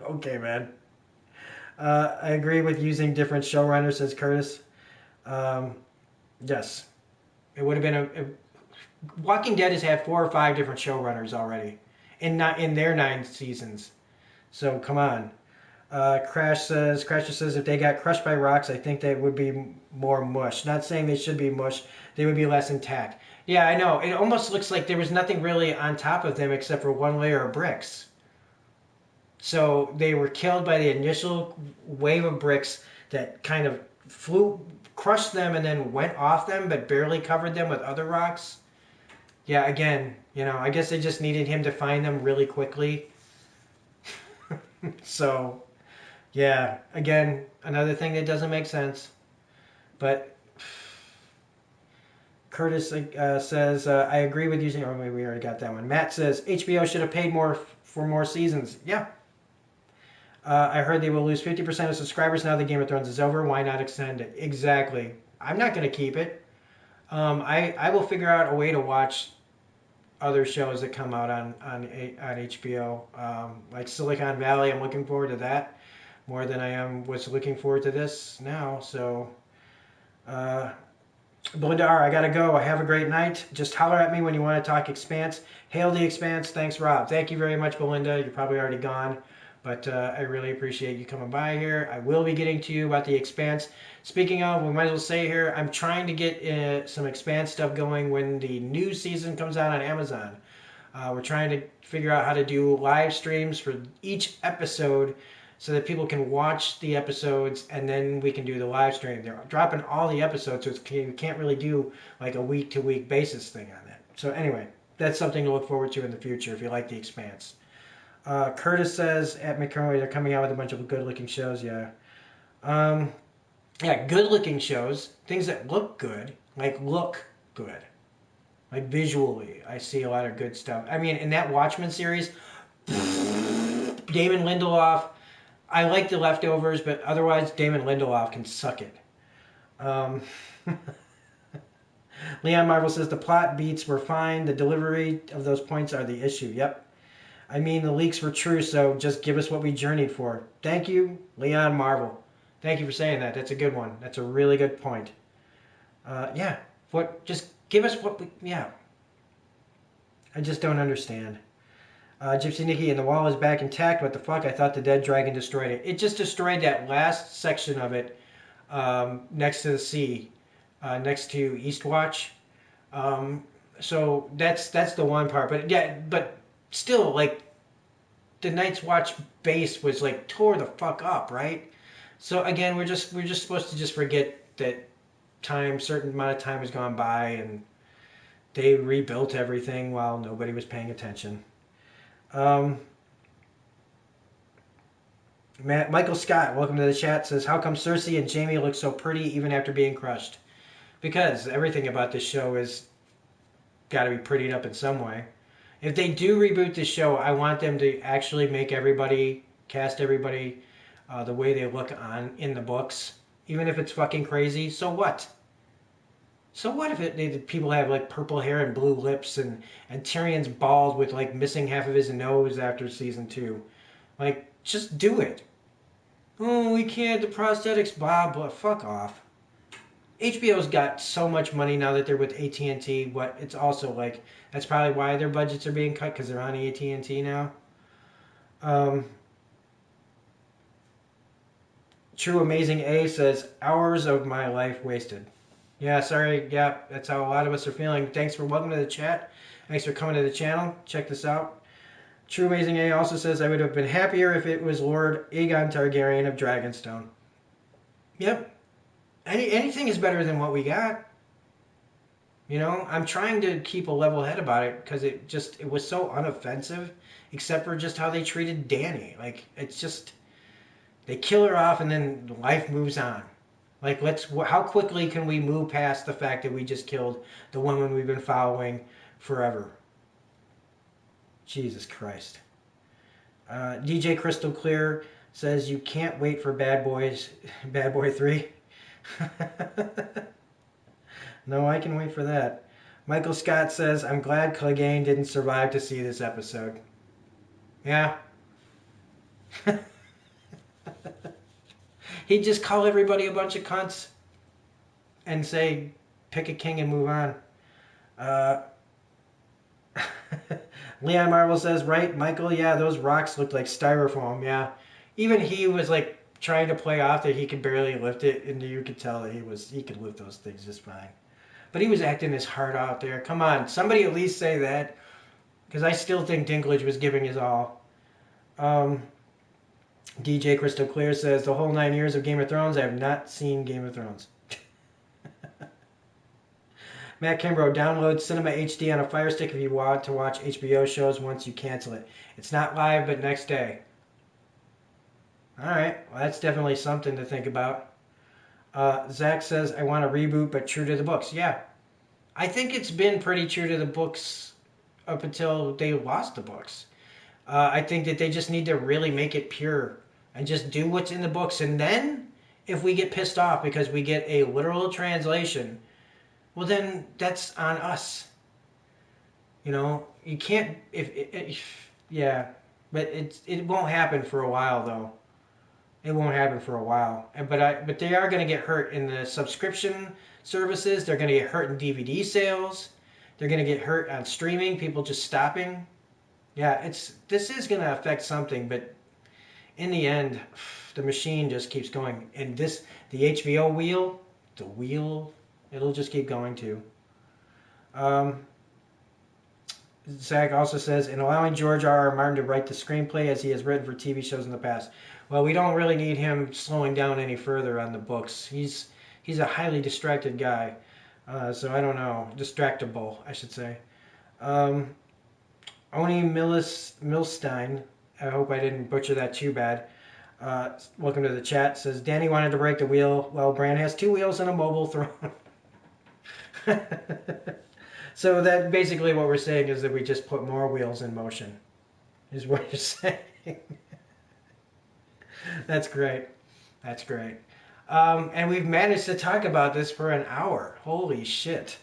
Okay, man. I agree with using different showrunners, says Curtis. Yes. It would have been Walking Dead has had 4 or 5 different showrunners already, in their 9 seasons. So come on. Crasher says if they got crushed by rocks, I think they would be more mush. Not saying they should be mush. They would be less intact. Yeah, I know. It almost looks like there was nothing really on top of them except for one layer of bricks. So they were killed by the initial wave of bricks that kind of crushed them and then went off them, but barely covered them with other rocks. Yeah, again, I guess they just needed him to find them really quickly. So, yeah, again, another thing that doesn't make sense. But Curtis says, I agree with using... Oh, maybe we already got that one. Matt says, HBO should have paid more for more seasons. Yeah. I heard they will lose 50% of subscribers now that Game of Thrones is over. Why not extend it? Exactly. I'm not going to keep it. I will figure out a way to watch other shows that come out on HBO. Like Silicon Valley, I'm looking forward to that more than I was looking forward to this now. So, Belinda R., I got to go. Have a great night. Just holler at me when you want to talk Expanse. Hail the Expanse. Thanks, Rob. Thank you very much, Belinda. You're probably already gone. But I really appreciate you coming by here. I will be getting to you about the Expanse. Speaking of, we might as well say here, I'm trying to get some Expanse stuff going when the new season comes out on Amazon. We're trying to figure out how to do live streams for each episode so that people can watch the episodes and then we can do the live stream. They're dropping all the episodes, so you can't really do like a week to week basis thing on that. So anyway, that's something to look forward to in the future if you like The Expanse. Curtis says at McCurry they're coming out with a bunch of good looking shows. Yeah. Yeah, good looking shows, things that look good, like visually. I see a lot of good stuff. I mean, in that Watchmen series, Damon Lindelof. I like The Leftovers, but otherwise, Damon Lindelof can suck it. Um, Leon Marvel says the plot beats were fine. The delivery of those points are the issue. Yep. I mean, the leaks were true, so just give us what we journeyed for. Thank you, Leon Marvel. Thank you for saying that. That's a good one. That's a really good point. Yeah. Just give us what we. Yeah. I just don't understand. Gypsy Nikki, and the wall is back intact. What the fuck? I thought the dead dragon destroyed it. It just destroyed that last section of it next to the sea, next to Eastwatch. So that's the one part. But yeah, but still, like, the Night's Watch base was like tore the fuck up, right? So again, we're just supposed to just forget that certain amount of time has gone by, and they rebuilt everything while nobody was paying attention. Michael Scott, welcome to the chat, says, how come Cersei and Jaime look so pretty even after being crushed? Because everything about this show is got to be prettied up in some way. If they do reboot the show, I want them to actually cast everybody the way they look in the books. Even if it's fucking crazy, so what? So what if people have like purple hair and blue lips and Tyrion's bald with like missing half of his nose after season 2? Like, just do it. Oh, we can't, the prosthetics, blah, blah, fuck off. HBO's got so much money now that they're with AT&T, but it's also like, that's probably why their budgets are being cut, because they're on AT&T now. True Amazing A says, hours of my life wasted. Yeah, sorry. Yeah, that's how a lot of us are feeling. Thanks for welcome to the chat. Thanks for coming to the channel. Check this out. True Amazing A also says, I would have been happier if it was Lord Aegon Targaryen of Dragonstone. Yep. Anything is better than what we got. You know, I'm trying to keep a level head about it because it was so unoffensive, except for just how they treated Dany. Like, it's just, they kill her off and then life moves on. Like, how quickly can we move past the fact that we just killed the woman we've been following forever? Jesus Christ. DJ Crystal Clear says, you can't wait for Bad Boy 3. No, I can wait for that. Michael Scott says, I'm glad Clegane didn't survive to see this episode. Yeah. He'd just call everybody a bunch of cunts and say, pick a king and move on. Leon Marvel says, right, Michael, yeah, those rocks looked like styrofoam, yeah. Even he was like trying to play off that he could barely lift it, and you could tell that he could lift those things just fine. But he was acting his heart out there. Come on, somebody at least say that, because I still think Dinklage was giving his all. DJ Crystal Clear says, the whole 9 years of Game of Thrones, I have not seen Game of Thrones. Matt Kimbrough, download Cinema HD on a Fire Stick if you want to watch HBO shows once you cancel it. It's not live, but next day. Alright, well, that's definitely something to think about. Zach says, I want a reboot, but true to the books. Yeah, I think it's been pretty true to the books up until they lost the books. I think that they just need to really make it pure and just do what's in the books. And then, if we get pissed off because we get a literal translation, well, then that's on us. You know, you can't. Yeah, but it won't happen for a while though. It won't happen for a while. But they are going to get hurt in the subscription services. They're going to get hurt in DVD sales. They're going to get hurt on streaming. People just stopping. Yeah, this is going to affect something, but in the end, the machine just keeps going. And the HBO wheel, it'll just keep going too. Zach also says, in allowing George R. R. Martin to write the screenplay as he has written for TV shows in the past. well, we don't really need him slowing down any further on the books. He's a highly distracted guy. So I don't know. Distractible, I should say. Um, Oni Milstein, I hope I didn't butcher that too bad. Welcome to the chat. Says, Danny wanted to break the wheel. Well, Bran has 2 wheels and a mobile throne. So that basically what we're saying is that we just put more wheels in motion, is what you're saying. That's great. That's great. And we've managed to talk about this for an hour. Holy shit.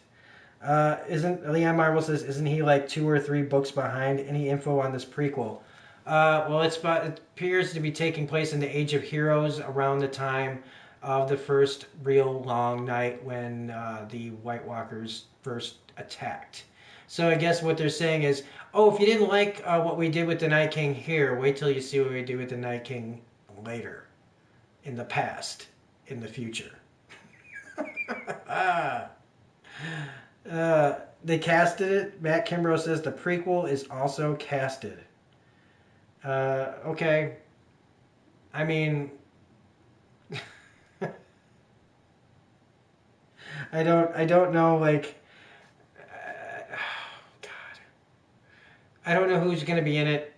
Isn't Leon Marvel says, isn't he like 2 or 3 books behind? Any info on this prequel? Well, it appears to be taking place in the Age of Heroes around the time of the first real long night when the White Walkers first attacked. So I guess what they're saying is, oh, if you didn't like what we did with the Night King here, wait till you see what we do with the Night King later, in the past, in the future. They casted it. Matt Kimbrough says the prequel is also casted. Okay. I mean, I don't know, like, God. I don't know who's going to be in it.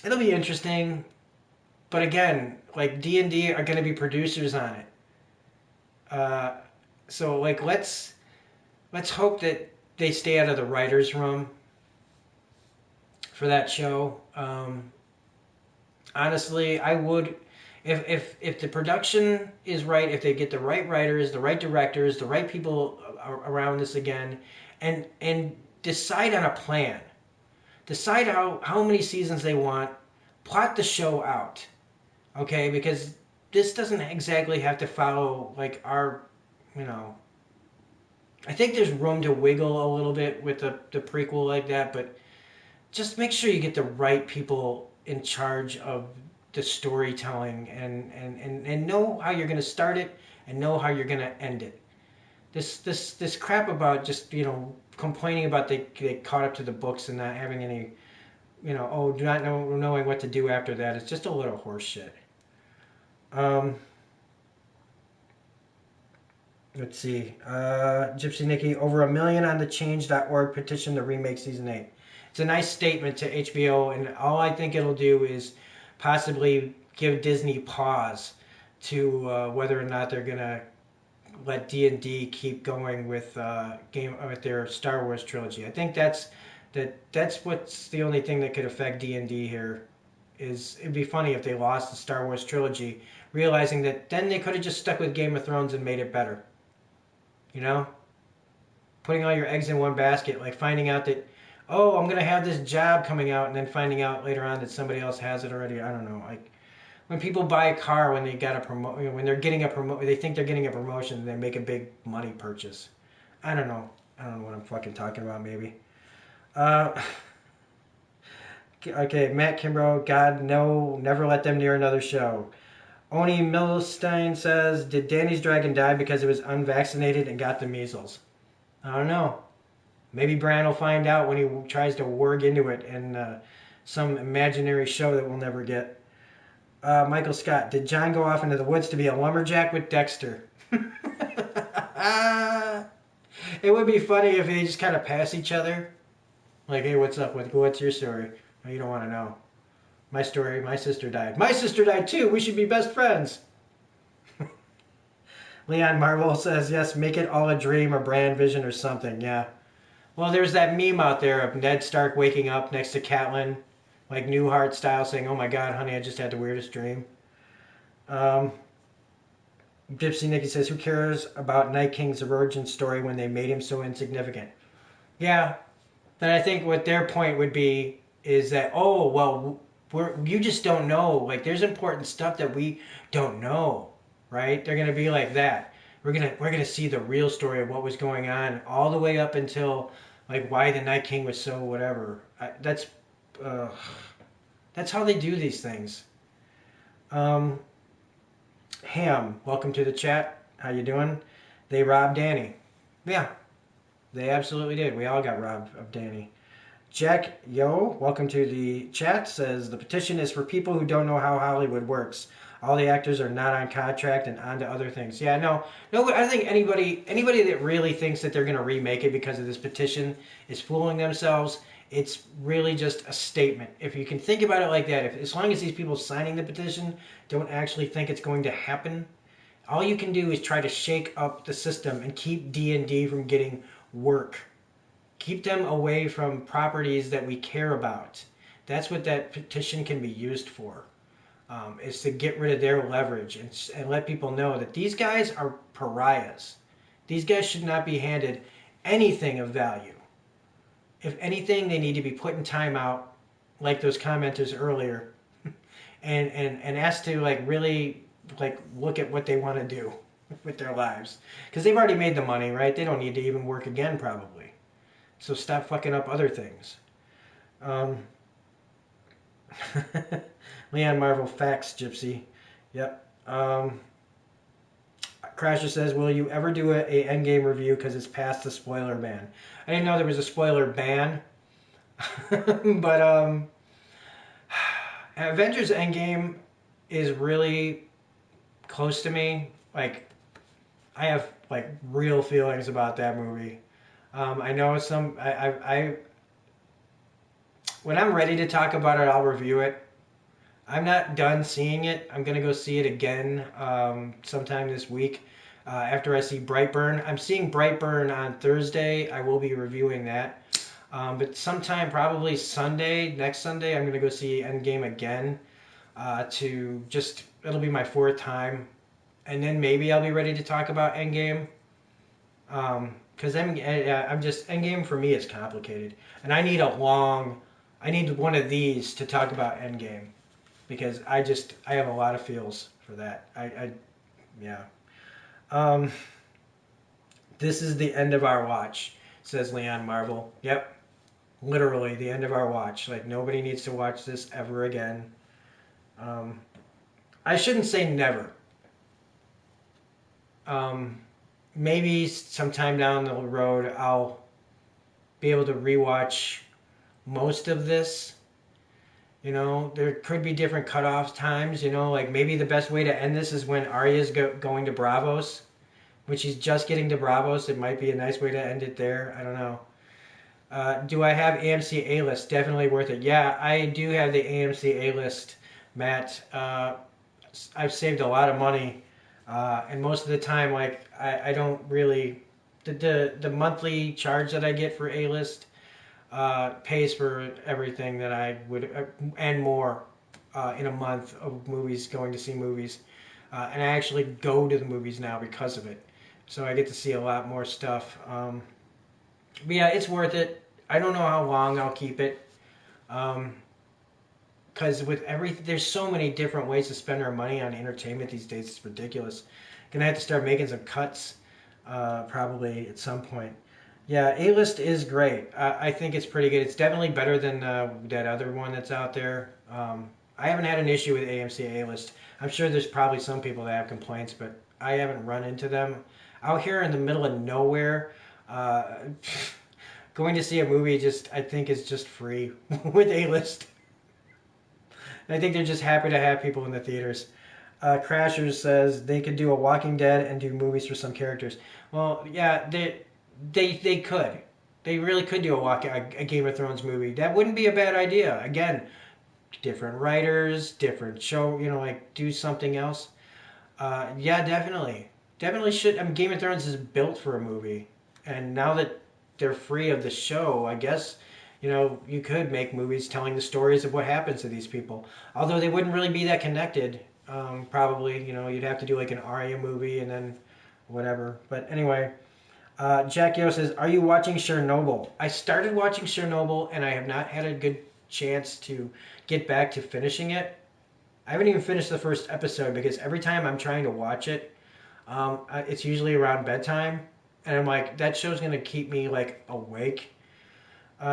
It'll be interesting, but again, like D&D are going to be producers on it. So like let's hope that they stay out of the writers' room for that show. Honestly, I would, if the production is right, if they get the right writers, the right directors, the right people around this again, and decide on a plan. Decide how many seasons they want. Plot the show out, okay? Because this doesn't exactly have to follow like our, you know. I think there's room to wiggle a little bit with the prequel like that, but just make sure you get the right people in charge of the storytelling and know how you're going to start it and know how you're going to end it. This crap about just, you know, complaining about they caught up to the books and not having any, you know, do not knowing what to do after that. It's just a little horse shit. Let's see. Gypsy Nikki, over 1 million on the change.org petition to remake season 8. It's a nice statement to HBO, and all I think it'll do is possibly give Disney pause to whether or not they're gonna let D&D keep going with with their Star Wars trilogy. I think that's what's the only thing that could affect D&D here. It'd be funny if they lost the Star Wars trilogy, realizing that then they could have just stuck with Game of Thrones and made it better. You know? Putting all your eggs in one basket, like finding out that, oh, I'm going to have this job coming out, and then finding out later on that somebody else has it already. I don't know. Like, when people buy a car when they got a when they're getting they think they're getting a promotion, and they make a big money purchase. I don't know. I don't know what I'm fucking talking about, maybe. Okay, Matt Kimbrough, God, no, never let them near another show. Oni Milstein says, did Danny's dragon die because it was unvaccinated and got the measles? I don't know. Maybe Bran will find out when he tries to work into it in some imaginary show that we'll never get. Michael Scott, did John go off into the woods to be a lumberjack with Dexter? It would be funny if they just kind of pass each other. Like, hey, what's up? What's your story? Oh, you don't want to know. My story, my sister died. My sister died too. We should be best friends. Leon Marvel says, yes, make it all a dream or brand vision or something. Yeah. Well, there's that meme out there of Ned Stark waking up next to Catelyn, like Newhart style, saying, oh my God, honey, I just had the weirdest dream. Gypsy Nikki says, who cares about Night King's origin story when they made him so insignificant? Yeah. Then I think what their point would be is that, oh, well, you just don't know. Like, there's important stuff that we don't know, right? They're gonna be like that. We're gonna see the real story of what was going on all the way up until like why the Night King was so whatever. That's how they do these things. Ham, welcome to the chat. How you doing? They robbed Danny. Yeah, they absolutely did. We all got robbed of Danny. Jack Yo, welcome to the chat, says the petition is for people who don't know how Hollywood works. All the actors are not on contract and on to other things. Yeah, no. I think anybody that really thinks that they're going to remake it because of this petition is fooling themselves. It's really just a statement. If you can think about it like that, if as long as these people signing the petition don't actually think it's going to happen, all you can do is try to shake up the system and keep D&D from getting work. Keep them away from properties that we care about. That's what that petition can be used for, is to get rid of their leverage and let people know that these guys are pariahs. These guys should not be handed anything of value. If anything, they need to be put in timeout, like those commenters earlier, and asked to like really like look at what they want to do with their lives, because they've already made the money, right? They don't need to even work again probably. So stop fucking up other things. Leon Marvel facts, Gypsy. Yep. Crasher says, will you ever do a Endgame review because it's past the spoiler ban? I didn't know there was a spoiler ban. But Avengers Endgame is really close to me. Like, I have like real feelings about that movie. I know when I'm ready to talk about it, I'll review it. I'm not done seeing it. I'm gonna go see it again sometime this week after I see Brightburn. I'm seeing Brightburn on Thursday. I will be reviewing that. But sometime, probably next Sunday, I'm gonna go see Endgame again. It'll be my fourth time, and then maybe I'll be ready to talk about Endgame. Because Endgame for me is complicated, and I need one of these to talk about Endgame, because I have a lot of feels for that. Yeah. This is the end of our watch, says Leon Marvel. Yep, literally the end of our watch. Like, nobody needs to watch this ever again. I shouldn't say never. Maybe sometime down the road I'll be able to rewatch most of this. You know, there could be different cutoff times. You know, like maybe the best way to end this is when Arya's going to Bravos. When she's just getting to Bravos, it might be a nice way to end it there. I don't know. Do I have AMC A-List? Definitely worth it. Yeah, I do have the AMC A-List, Matt. I've saved a lot of money. And most of the time, like, I don't really... The monthly charge that I get for A-List pays for everything that I would... and more in a month of movies, going to see movies. And I actually go to the movies now because of it. So I get to see a lot more stuff. But yeah, it's worth it. I don't know how long I'll keep it. Because with everything, there's so many different ways to spend our money on entertainment these days. It's ridiculous. Gonna have to start making some cuts, probably at some point. Yeah, A-List is great. I think it's pretty good. It's definitely better than that other one that's out there. I haven't had an issue with AMC A-List. I'm sure there's probably some people that have complaints, but I haven't run into them. Out here in the middle of nowhere, going to see a movie I think is just free with A-List. I think they're just happy to have people in the theaters. Crashers says they could do a Walking Dead and do movies for some characters. Well, yeah, they could. They really could do a Game of Thrones movie. That wouldn't be a bad idea. Again, different writers, different show. You know, like do something else. Yeah, definitely, definitely should. I mean, Game of Thrones is built for a movie, and now that they're free of the show, I guess. You know, you could make movies telling the stories of what happens to these people. Although they wouldn't really be that connected, probably. You know, you'd have to do like an Arya movie and then whatever. But anyway, Jack Yo says, are you watching Chernobyl? I started watching Chernobyl and I have not had a good chance to get back to finishing it. I haven't even finished the first episode because every time I'm trying to watch it, it's usually around bedtime. And I'm like, that show's going to keep me like awake.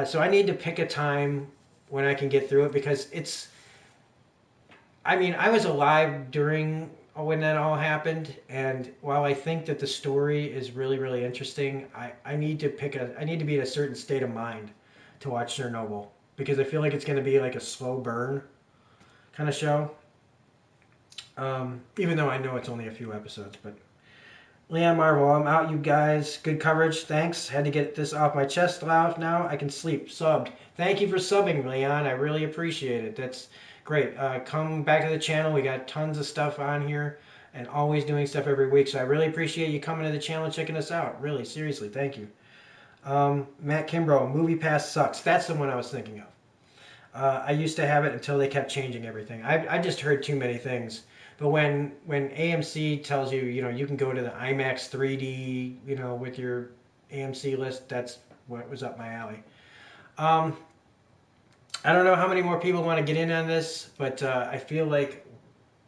So I need to pick a time when I can get through it because I was alive during when that all happened, and while I think that the story is really, really interesting, I need to be in a certain state of mind to watch Chernobyl because I feel like it's going to be like a slow burn kind of show. Even though I know it's only a few episodes, but Leon Marvel, I'm out, you guys. Good coverage, thanks. Had to get this off my chest loud. Now I can sleep. Subbed. Thank you for subbing, Leon. I really appreciate it. That's great. Come back to the channel. We got tons of stuff on here and always doing stuff every week. So I really appreciate you coming to the channel and checking us out. Really, seriously, thank you. Matt Kimbrough, Movie Pass sucks. That's the one I was thinking of. I used to have it until they kept changing everything. I just heard too many things. But when AMC tells you, you can go to the IMAX 3D, with your AMC list, that's what was up my alley. I don't know how many more people want to get in on this, but I feel like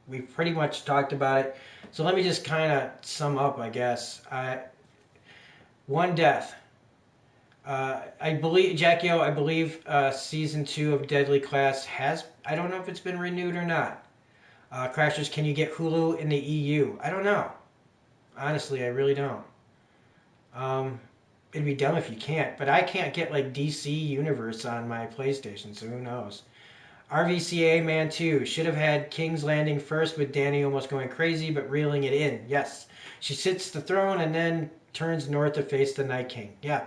we've pretty much talked about it. So let me just kind of sum up, I guess. One death. I believe, Jackie O, I believe season 2 of Deadly Class has, I don't know if it's been renewed or not. Crashers, can you get Hulu in the EU? I don't know. Honestly, I really don't. It'd be dumb if you can't, but I can't get like DC Universe on my PlayStation, so who knows. RVCA Man 2 should have had King's Landing first with Dany almost going crazy, but reeling it in. Yes. She sits the throne and then turns north to face the Night King. Yeah.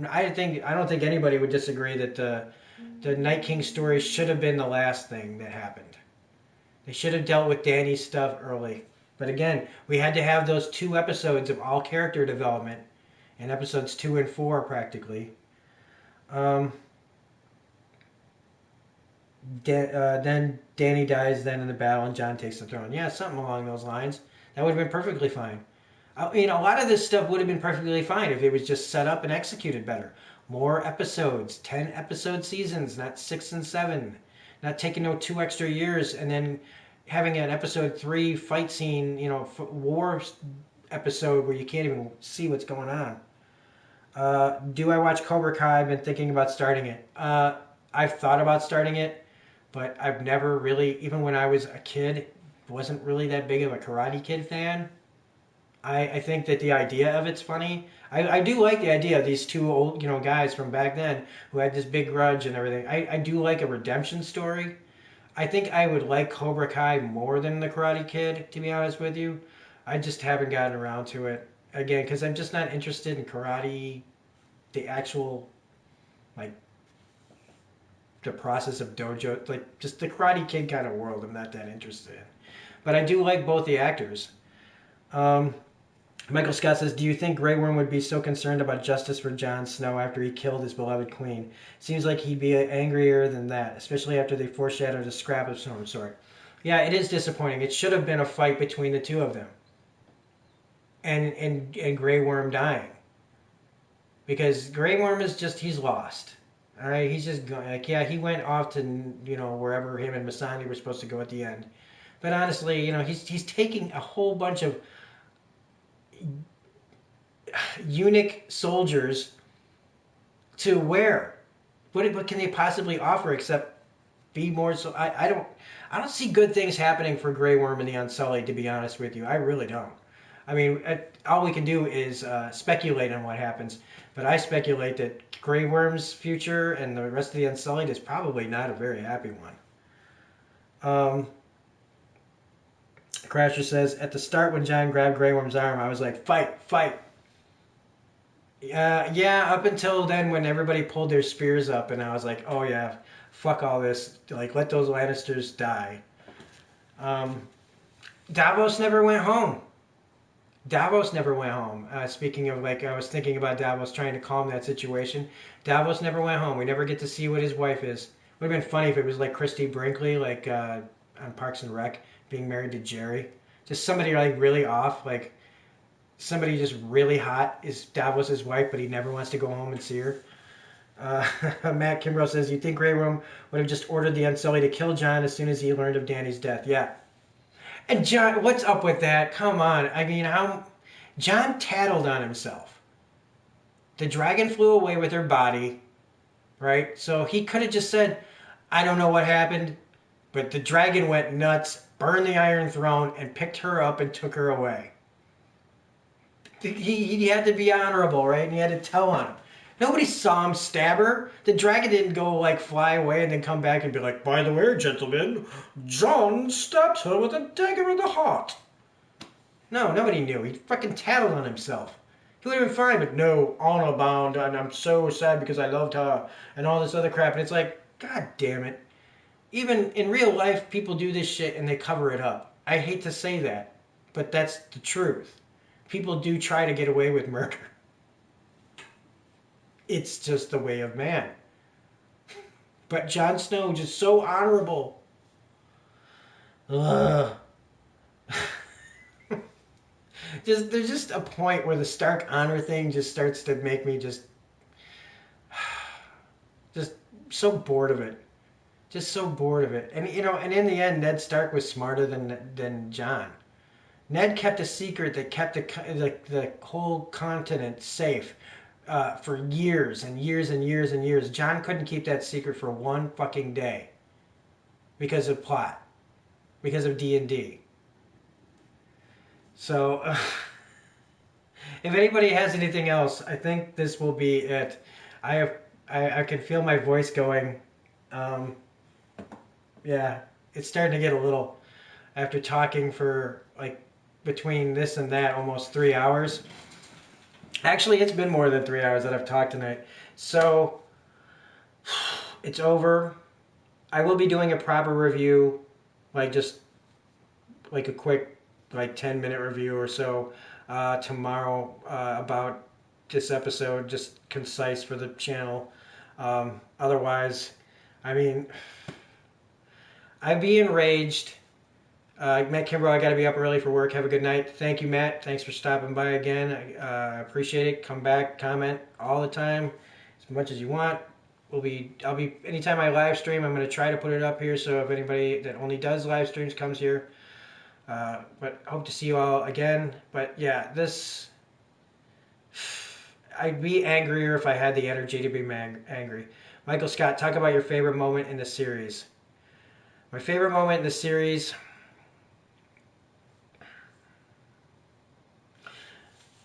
I don't think anybody would disagree that the Night King story should have been the last thing that happened. They should have dealt with Dany's stuff early. But again, we had to have those 2 episodes of all character development in episodes 2 and 4 practically. Then Dany dies then in the battle and Jon takes the throne. Yeah, something along those lines. That would have been perfectly fine. I mean, a lot of this stuff would have been perfectly fine if it was just set up and executed better. More episodes, 10 episode seasons, not 6 and 7. Not taking no 2 extra years and then having an episode 3 fight scene, war episode where you can't even see what's going on. Do I watch Cobra Kai? I've been thinking about starting it. I've thought about starting it, but I've never really, even when I was a kid, wasn't really that big of a Karate Kid fan. I think that the idea of it's funny. I do like the idea of these 2 old, guys from back then who had this big grudge and everything. I do like a redemption story. I think I would like Cobra Kai more than the Karate Kid, to be honest with you. I just haven't gotten around to it. Again, because I'm just not interested in karate, the actual, like, the process of dojo, like, just the Karate Kid kind of world I'm not that interested in. But I do like both the actors. Michael Scott says, do you think Grey Worm would be so concerned about justice for Jon Snow after he killed his beloved queen? Seems like he'd be angrier than that, especially after they foreshadowed a scrap of some sort. Yeah, it is disappointing. It should have been a fight between the 2 of them. And Grey Worm dying. Because Grey Worm is just, he's lost. All right, he's just, like, yeah, he went off to, wherever him and Missandei were supposed to go at the end. But honestly, he's taking a whole bunch of eunuch soldiers to where? What can they possibly offer except be more so? I don't see good things happening for Grey Worm and the Unsullied, to be honest with you. I really don't. I mean, all we can do is speculate on what happens. But I speculate that Grey Worm's future and the rest of the Unsullied is probably not a very happy one. Crasher says, at the start when Jon grabbed Grey Worm's arm, I was like, fight, fight. Yeah, up until then when everybody pulled their spears up and I was like, oh yeah, fuck all this. Like, let those Lannisters die. Davos never went home. Davos never went home. Speaking of, like, I was thinking about Davos trying to calm that situation. Davos never went home. We never get to see what his wife is. Would have been funny if it was like Christy Brinkley, like on Parks and Rec, being married to Jerry. Just somebody like really off, like somebody just really hot is Davos' wife, but he never wants to go home and see her. Matt Kimbrough says, you think Grey Worm would have just ordered the Unsullied to kill Jon as soon as he learned of Dany's death? Yeah. And Jon, what's up with that? Come on. I mean, Jon tattled on himself. The dragon flew away with her body, right? So he could have just said, I don't know what happened, but the dragon went nuts, burned the Iron Throne, and picked her up and took her away. He had to be honorable, right? And he had to tell on him. Nobody saw him stab her. The dragon didn't go like fly away and then come back and be like, by the way, gentlemen, John stabs her with a dagger in the heart. No, nobody knew. He fucking tattled on himself. He would have been fine, but no, honor bound, and I'm so sad because I loved her, and all this other crap. And it's like, God damn it. Even in real life, people do this shit and they cover it up. I hate to say that, but that's the truth. People do try to get away with murder. It's just the way of man. But Jon Snow, just so honorable. Ugh. There's just a point where the Stark honor thing just starts to make me just so bored of it. Just so bored of it. And and in the end, Ned Stark was smarter than Jon. Ned kept a secret that kept the whole continent safe for years and years and years and years. Jon couldn't keep that secret for one fucking day because of plot, because of D&D. So, if anybody has anything else, I think this will be it. I can feel my voice going. Yeah, it's starting to get a little, after talking for like between this and that almost 3 hours. Actually, it's been more than 3 hours that I've talked tonight. So, it's over. I will be doing a proper review, like just like a quick like 10-minute review or so tomorrow about this episode, just concise for the channel. Otherwise, I mean, I'd be enraged. Matt Kimbrough, I got to be up early for work. Have a good night. Thank you, Matt. Thanks for stopping by again. I appreciate it. Come back, comment all the time, as much as you want. I'll be anytime I live stream, I'm going to try to put it up here. So if anybody that only does live streams comes here, but hope to see you all again. But yeah, I'd be angrier if I had the energy to be angry. Michael Scott, talk about your favorite moment in the series. My favorite moment in the series.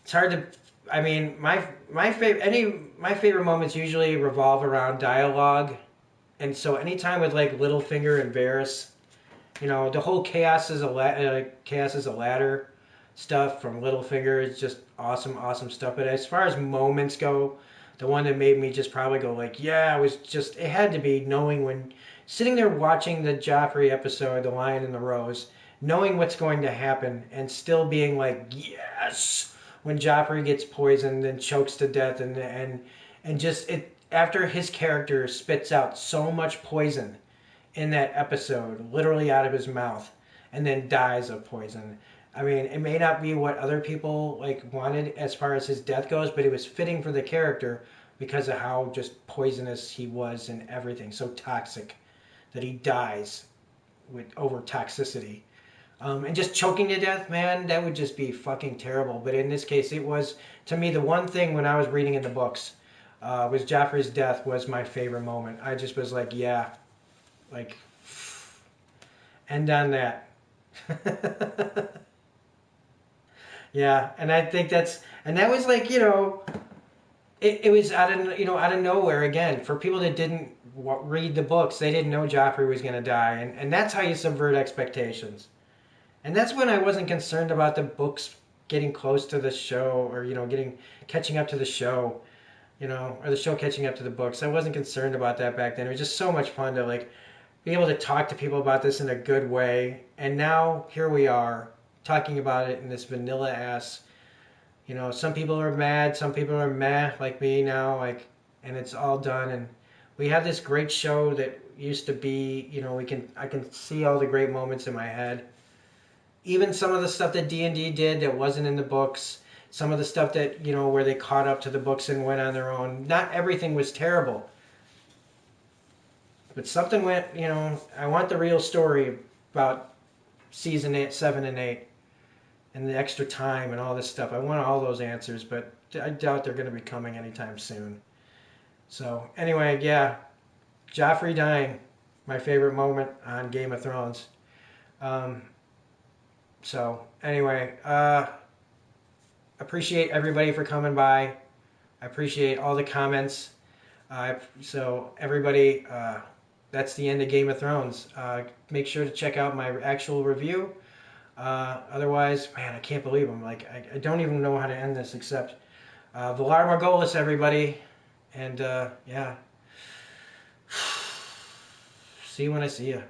It's hard to. I mean, my favorite moments usually revolve around dialogue, and so anytime with like Littlefinger and Varys, the whole chaos is a ladder stuff from Littlefinger is just awesome stuff. But as far as moments go, the one that made me just probably go like, yeah, it had to be knowing when sitting there watching the Joffrey episode, The Lion and the Rose, knowing what's going to happen and still being like, yes, when Joffrey gets poisoned and chokes to death and just it after his character spits out so much poison in that episode, literally out of his mouth, and then dies of poison. I mean, it may not be what other people like wanted as far as his death goes, but it was fitting for the character because of how just poisonous he was and everything, so toxic that he dies over toxicity. And just choking to death, man, that would just be fucking terrible. But in this case, it was, to me, the one thing when I was reading in the books was Joffrey's death was my favorite moment. I just was like, yeah, like, end on that. Yeah, and I think that was like, it was out of nowhere again. For people that didn't read the books, they didn't know Joffrey was going to die. And that's how you subvert expectations. And that's when I wasn't concerned about the books getting close to the show or, catching up to the show, or the show catching up to the books. I wasn't concerned about that back then. It was just so much fun to, like, be able to talk to people about this in a good way. And now, here we are, talking about it in this vanilla-ass, some people are mad, some people are meh, like me now, and it's all done. And we have this great show that used to be, I can see all the great moments in my head. Even some of the stuff that D&D did that wasn't in the books, some of the stuff that, where they caught up to the books and went on their own. Not everything was terrible. But something went, I want the real story about season 7 and 8 and the extra time and all this stuff. I want all those answers, but I doubt they're going to be coming anytime soon. So, anyway, yeah, Joffrey dying, my favorite moment on Game of Thrones. So, anyway, appreciate everybody for coming by. I appreciate all the comments. So everybody, that's the end of Game of Thrones. Make sure to check out my actual review. Otherwise, man, I can't believe I'm like, I don't even know how to end this except Valar Morghulis, everybody. And yeah, see you when I see you.